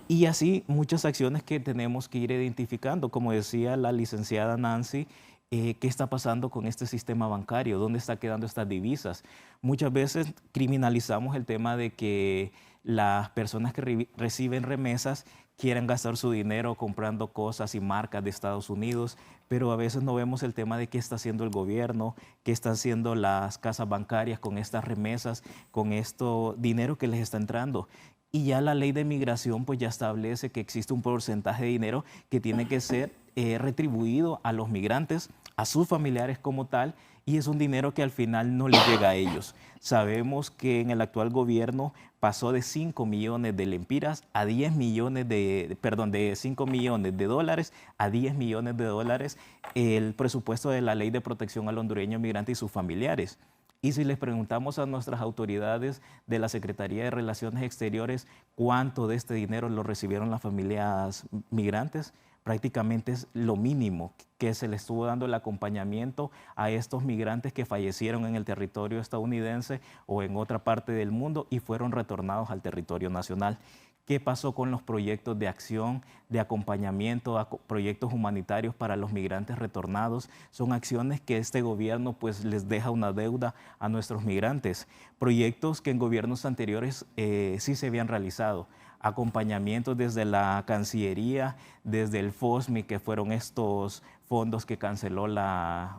Y así muchas acciones que tenemos que ir identificando, como decía la licenciada Nancy, ¿qué está pasando con este sistema bancario? ¿Dónde están quedando estas divisas? Muchas veces criminalizamos el tema de que las personas que reciben remesas quieren gastar su dinero comprando cosas y marcas de Estados Unidos, pero a veces no vemos el tema de qué está haciendo el gobierno, qué están haciendo las casas bancarias con estas remesas, con esto dinero que les está entrando. Y ya la ley de migración pues ya establece que existe un porcentaje de dinero que tiene que ser retribuido a los migrantes, a sus familiares como tal, y es un dinero que al final no les llega a ellos. Sabemos que en el actual gobierno pasó de 5 millones de lempiras a 10 millones de 5 millones de dólares a 10 millones de dólares el presupuesto de la Ley de Protección al Hondureño Migrante y sus familiares. Y si les preguntamos a nuestras autoridades de la Secretaría de Relaciones Exteriores cuánto de este dinero lo recibieron las familias migrantes, prácticamente es lo mínimo que se le estuvo dando el acompañamiento a estos migrantes que fallecieron en el territorio estadounidense o en otra parte del mundo y fueron retornados al territorio nacional. ¿Qué pasó con los proyectos de acción, de acompañamiento a proyectos humanitarios para los migrantes retornados? Son acciones que este gobierno pues les deja una deuda a nuestros migrantes. Proyectos que en gobiernos anteriores sí se habían realizado. Acompañamientos desde la Cancillería, desde el FOSMI, que fueron estos fondos que canceló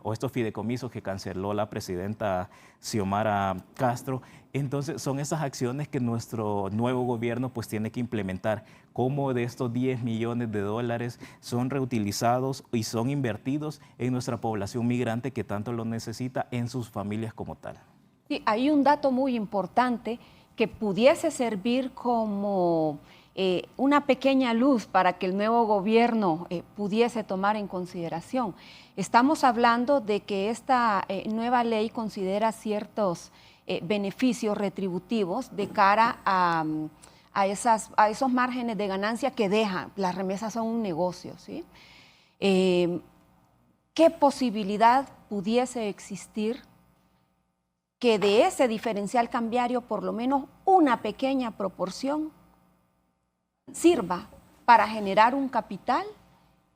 o estos fideicomisos que canceló la presidenta Xiomara Castro. Entonces son esas acciones que nuestro nuevo gobierno pues tiene que implementar. Cómo de estos 10 millones de dólares son reutilizados y son invertidos en nuestra población migrante que tanto lo necesita, en sus familias como tal. Sí, hay un dato muy importante que pudiese servir como una pequeña luz para que el nuevo gobierno pudiese tomar en consideración. Estamos hablando de que esta nueva ley considera ciertos beneficios retributivos de cara a esos márgenes de ganancia que dejan. Las remesas son un negocio, ¿sí? ¿Qué posibilidad pudiese existir que de ese diferencial cambiario por lo menos una pequeña proporción sirva para generar un capital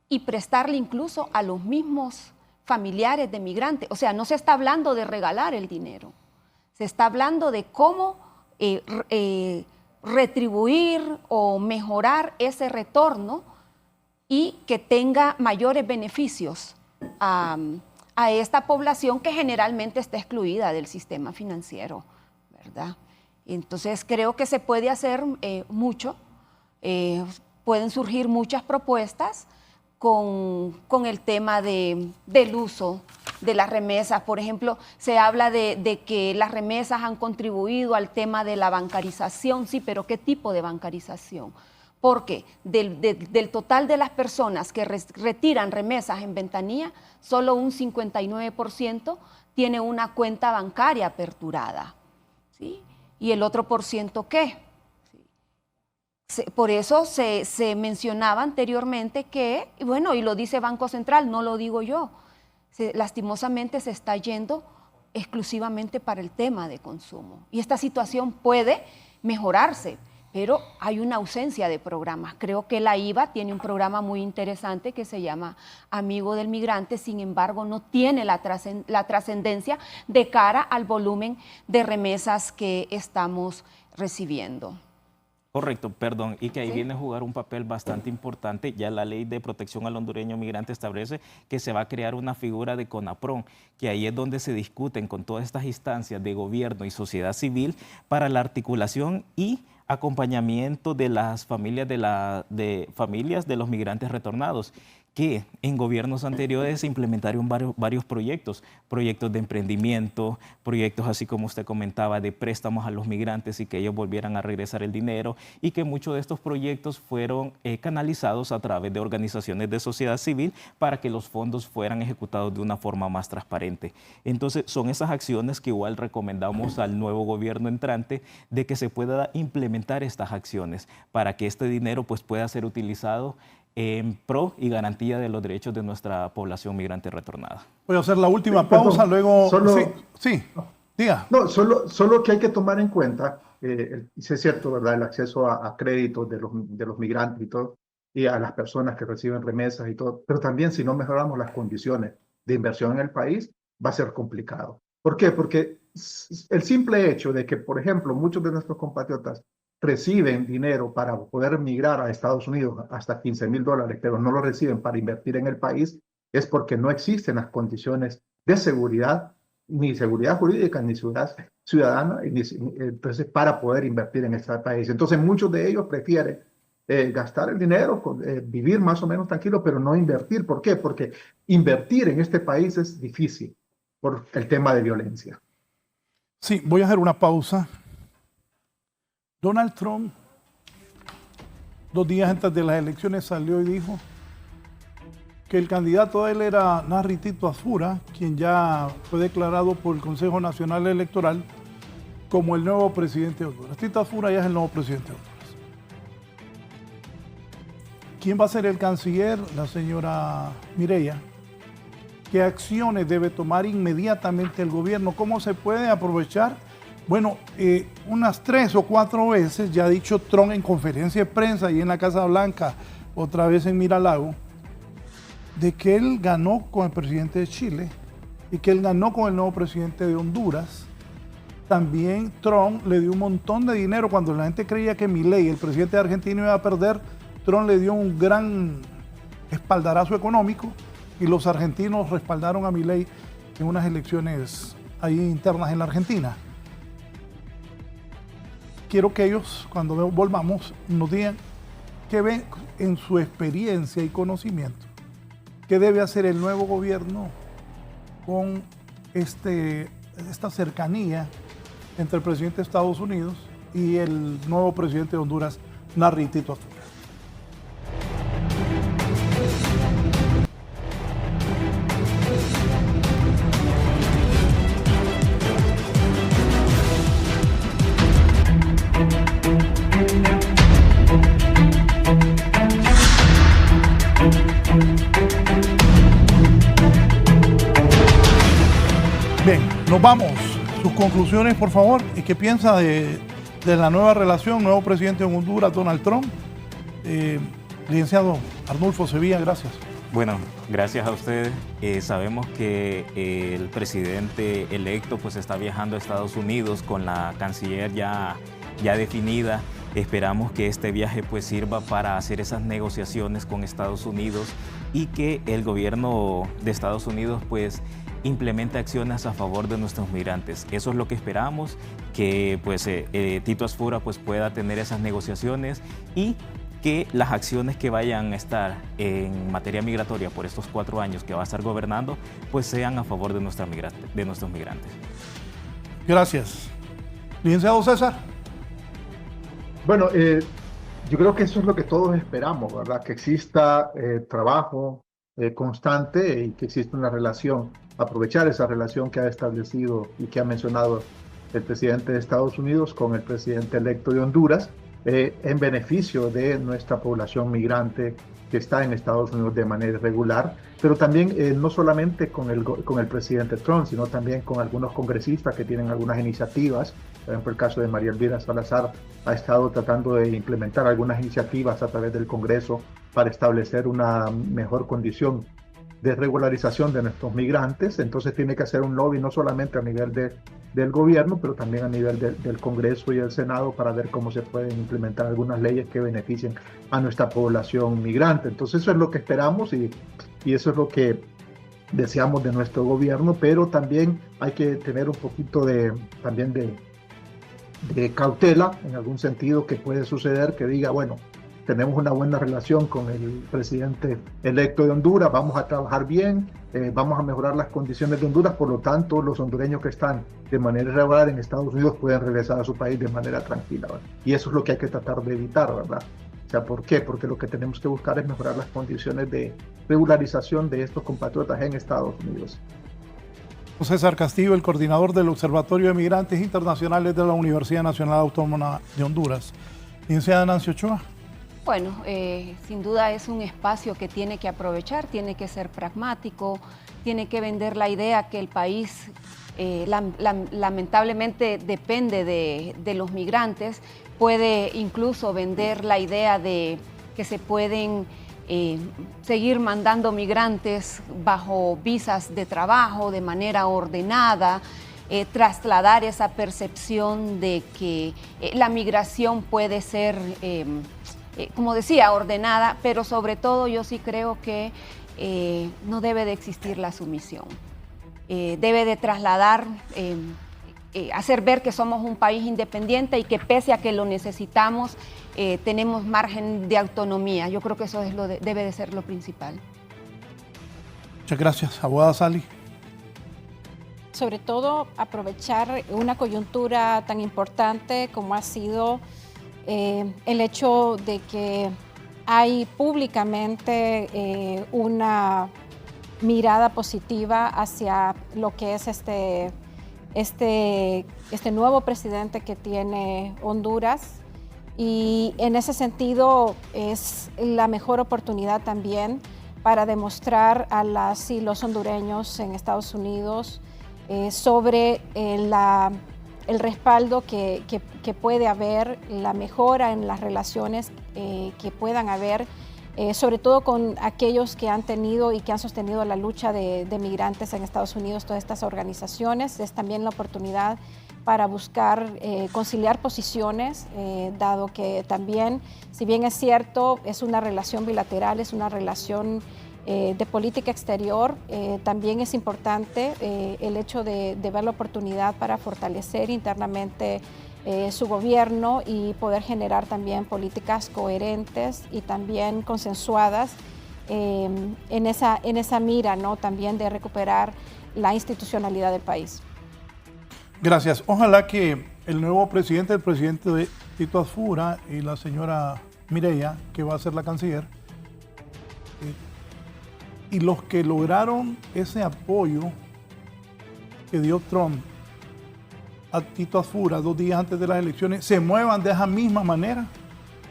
y prestarle incluso a los mismos familiares de migrantes? O sea, no se está hablando de regalar el dinero, se está hablando de cómo retribuir o mejorar ese retorno y que tenga mayores beneficios a esta población que generalmente está excluida del sistema financiero, ¿verdad? Entonces creo que se puede hacer mucho, pueden surgir muchas propuestas con el tema del uso de las remesas. Por ejemplo, se habla de que las remesas han contribuido al tema de la bancarización, sí, pero ¿qué tipo de bancarización? Porque del total de las personas que retiran remesas en ventanilla, solo un 59% tiene una cuenta bancaria aperturada, ¿sí? ¿Y el otro por ciento qué? Por eso se mencionaba anteriormente que, bueno, y lo dice Banco Central, no lo digo yo, lastimosamente se está yendo exclusivamente para el tema de consumo. Y esta situación puede mejorarse, pero hay una ausencia de programas. Creo que la IVA tiene un programa muy interesante que se llama Amigo del Migrante, sin embargo no tiene la trascendencia de cara al volumen de remesas que estamos recibiendo. Correcto, perdón, y que ahí ¿Sí? viene a jugar un papel bastante importante. Ya la Ley de Protección al Hondureño Migrante establece que se va a crear una figura de CONAPRON, que ahí es donde se discuten con todas estas instancias de gobierno y sociedad civil para la articulación y acompañamiento de las familias de los migrantes retornados. que en gobiernos anteriores se implementaron varios proyectos de emprendimiento, proyectos así como usted comentaba de préstamos a los migrantes y que ellos volvieran a regresar el dinero, y que muchos de estos proyectos fueron canalizados a través de organizaciones de sociedad civil para que los fondos fueran ejecutados de una forma más transparente. Entonces son esas acciones que igual recomendamos al nuevo gobierno entrante de que se pueda implementar estas acciones para que este dinero pues pueda ser utilizado en pro y garantía de los derechos de nuestra población migrante retornada. Voy a hacer la última pausa, luego... Sí, diga. No, solo que hay que tomar en cuenta, es cierto, ¿verdad?, el acceso a créditos de los migrantes y todo, y a las personas que reciben remesas y todo, pero también si no mejoramos las condiciones de inversión en el país, va a ser complicado. ¿Por qué? Porque el simple hecho de que, por ejemplo, muchos de nuestros compatriotas reciben dinero para poder migrar a Estados Unidos hasta $15,000, pero no lo reciben para invertir en el país, es porque no existen las condiciones de seguridad, ni seguridad jurídica, ni seguridad ciudadana, entonces, para poder invertir en este país. Entonces, muchos de ellos prefieren gastar el dinero, vivir más o menos tranquilo, pero no invertir. ¿Por qué? Porque invertir en este país es difícil por el tema de violencia. Sí, voy a hacer una pausa. Donald Trump, 2 días antes de las elecciones, salió y dijo que el candidato a él era Narri Tito Asfura, quien ya fue declarado por el Consejo Nacional Electoral como el nuevo presidente de Honduras. Tito Asfura ya es el nuevo presidente de Honduras. ¿Quién va a ser el canciller? La señora Mireya. ¿Qué acciones debe tomar inmediatamente el gobierno? ¿Cómo se puede aprovechar? Bueno, unas 3 o 4 veces ya ha dicho Trump en conferencia de prensa y en la Casa Blanca, otra vez en Mir-a-Lago, de que él ganó con el presidente de Chile y que él ganó con el nuevo presidente de Honduras. También Trump le dio un montón de dinero cuando la gente creía que Milei, el presidente de Argentina, iba a perder. Trump le dio un gran espaldarazo económico y los argentinos respaldaron a Milei en unas elecciones ahí internas en la Argentina. Quiero que ellos, cuando volvamos, nos digan qué ven en su experiencia y conocimiento, qué debe hacer el nuevo gobierno con esta cercanía entre el presidente de Estados Unidos y el nuevo presidente de Honduras, Narri Tito Asfura. Bien, nos vamos. Sus conclusiones, por favor, y qué piensa de la nueva relación, nuevo presidente de Honduras, Donald Trump. Licenciado Arnulfo Sevilla, gracias. Bueno, gracias a ustedes. Sabemos que el presidente electo pues está viajando a Estados Unidos con la canciller ya definida. Esperamos que este viaje pues sirva para hacer esas negociaciones con Estados Unidos y que el gobierno de Estados Unidos pues implemente acciones a favor de nuestros migrantes. Eso es lo que esperamos, que pues Tito Asfura pues pueda tener esas negociaciones y que las acciones que vayan a estar en materia migratoria por estos 4 años que va a estar gobernando pues sean a favor de nuestros migrantes. Gracias. Licenciado César. Bueno, yo creo que eso es lo que todos esperamos, ¿verdad? Que exista trabajo constante y que exista una relación, aprovechar esa relación que ha establecido y que ha mencionado el presidente de Estados Unidos con el presidente electo de Honduras, en beneficio de nuestra población migrante que está en Estados Unidos de manera irregular, pero también no solamente con el presidente Trump, sino también con algunos congresistas que tienen algunas iniciativas. Por ejemplo, el caso de María Elvira Salazar ha estado tratando de implementar algunas iniciativas a través del Congreso para establecer una mejor condición de regularización de nuestros migrantes. Entonces tiene que hacer un lobby no solamente a nivel del gobierno, pero también a nivel del Congreso y el Senado para ver cómo se pueden implementar algunas leyes que beneficien a nuestra población migrante. Entonces eso es lo que esperamos y eso es lo que deseamos de nuestro gobierno, pero también hay que tener un poquito de cautela en algún sentido, que puede suceder que diga, bueno, tenemos una buena relación con el presidente electo de Honduras, vamos a trabajar bien, vamos a mejorar las condiciones de Honduras, por lo tanto los hondureños que están de manera irregular en Estados Unidos pueden regresar a su país de manera tranquila, ¿verdad? Y eso es lo que hay que tratar de evitar, ¿verdad? O sea, ¿por qué? Porque lo que tenemos que buscar es mejorar las condiciones de regularización de estos compatriotas en Estados Unidos. César Castillo, el coordinador del Observatorio de Migrantes Internacionales de la Universidad Nacional Autónoma de Honduras. Licenciada Nancy Ochoa. Bueno, sin duda es un espacio que tiene que aprovechar, tiene que ser pragmático, tiene que vender la idea que el país lamentablemente depende de los migrantes, puede incluso vender la idea de que se pueden seguir mandando migrantes bajo visas de trabajo de manera ordenada, trasladar esa percepción de que la migración puede ser, como decía, ordenada, pero sobre todo yo sí creo que no debe de existir la sumisión. Debe de trasladar, hacer ver que somos un país independiente y que pese a que lo necesitamos, tenemos margen de autonomía. Yo creo que eso es debe de ser lo principal. Muchas gracias, abogada Sally. Sobre todo aprovechar una coyuntura tan importante como ha sido el hecho de que hay públicamente una mirada positiva hacia lo que es este nuevo presidente que tiene Honduras, y en ese sentido es la mejor oportunidad también para demostrar a las y los hondureños en Estados Unidos sobre el respaldo que puede haber, la mejora en las relaciones que puedan haber, sobre todo con aquellos que han tenido y que han sostenido la lucha de migrantes en Estados Unidos, todas estas organizaciones. Es también la oportunidad para buscar conciliar posiciones, dado que también, si bien es cierto, es una relación bilateral, es una relación de política exterior, también es importante el hecho de ver la oportunidad para fortalecer internamente su gobierno y poder generar también políticas coherentes y también consensuadas en esa mira, ¿no?, también de recuperar la institucionalidad del país. Gracias. Ojalá que el nuevo presidente, el presidente Tito Asfura y la señora Mireya, que va a ser la canciller, y los que lograron ese apoyo que dio Trump a Tito Asfura 2 días antes de las elecciones, se muevan de esa misma manera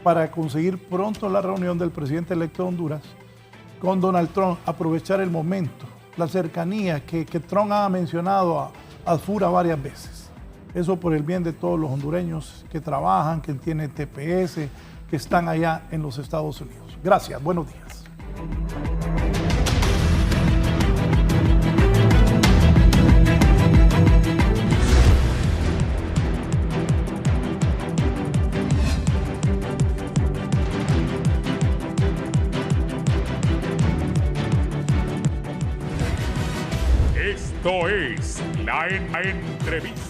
para conseguir pronto la reunión del presidente electo de Honduras con Donald Trump, aprovechar el momento, la cercanía que Trump ha mencionado a Asfura varias veces. Eso por el bien de todos los hondureños que trabajan, que tienen TPS, que están allá en los Estados Unidos. Gracias, buenos días. Esto es la entrevista.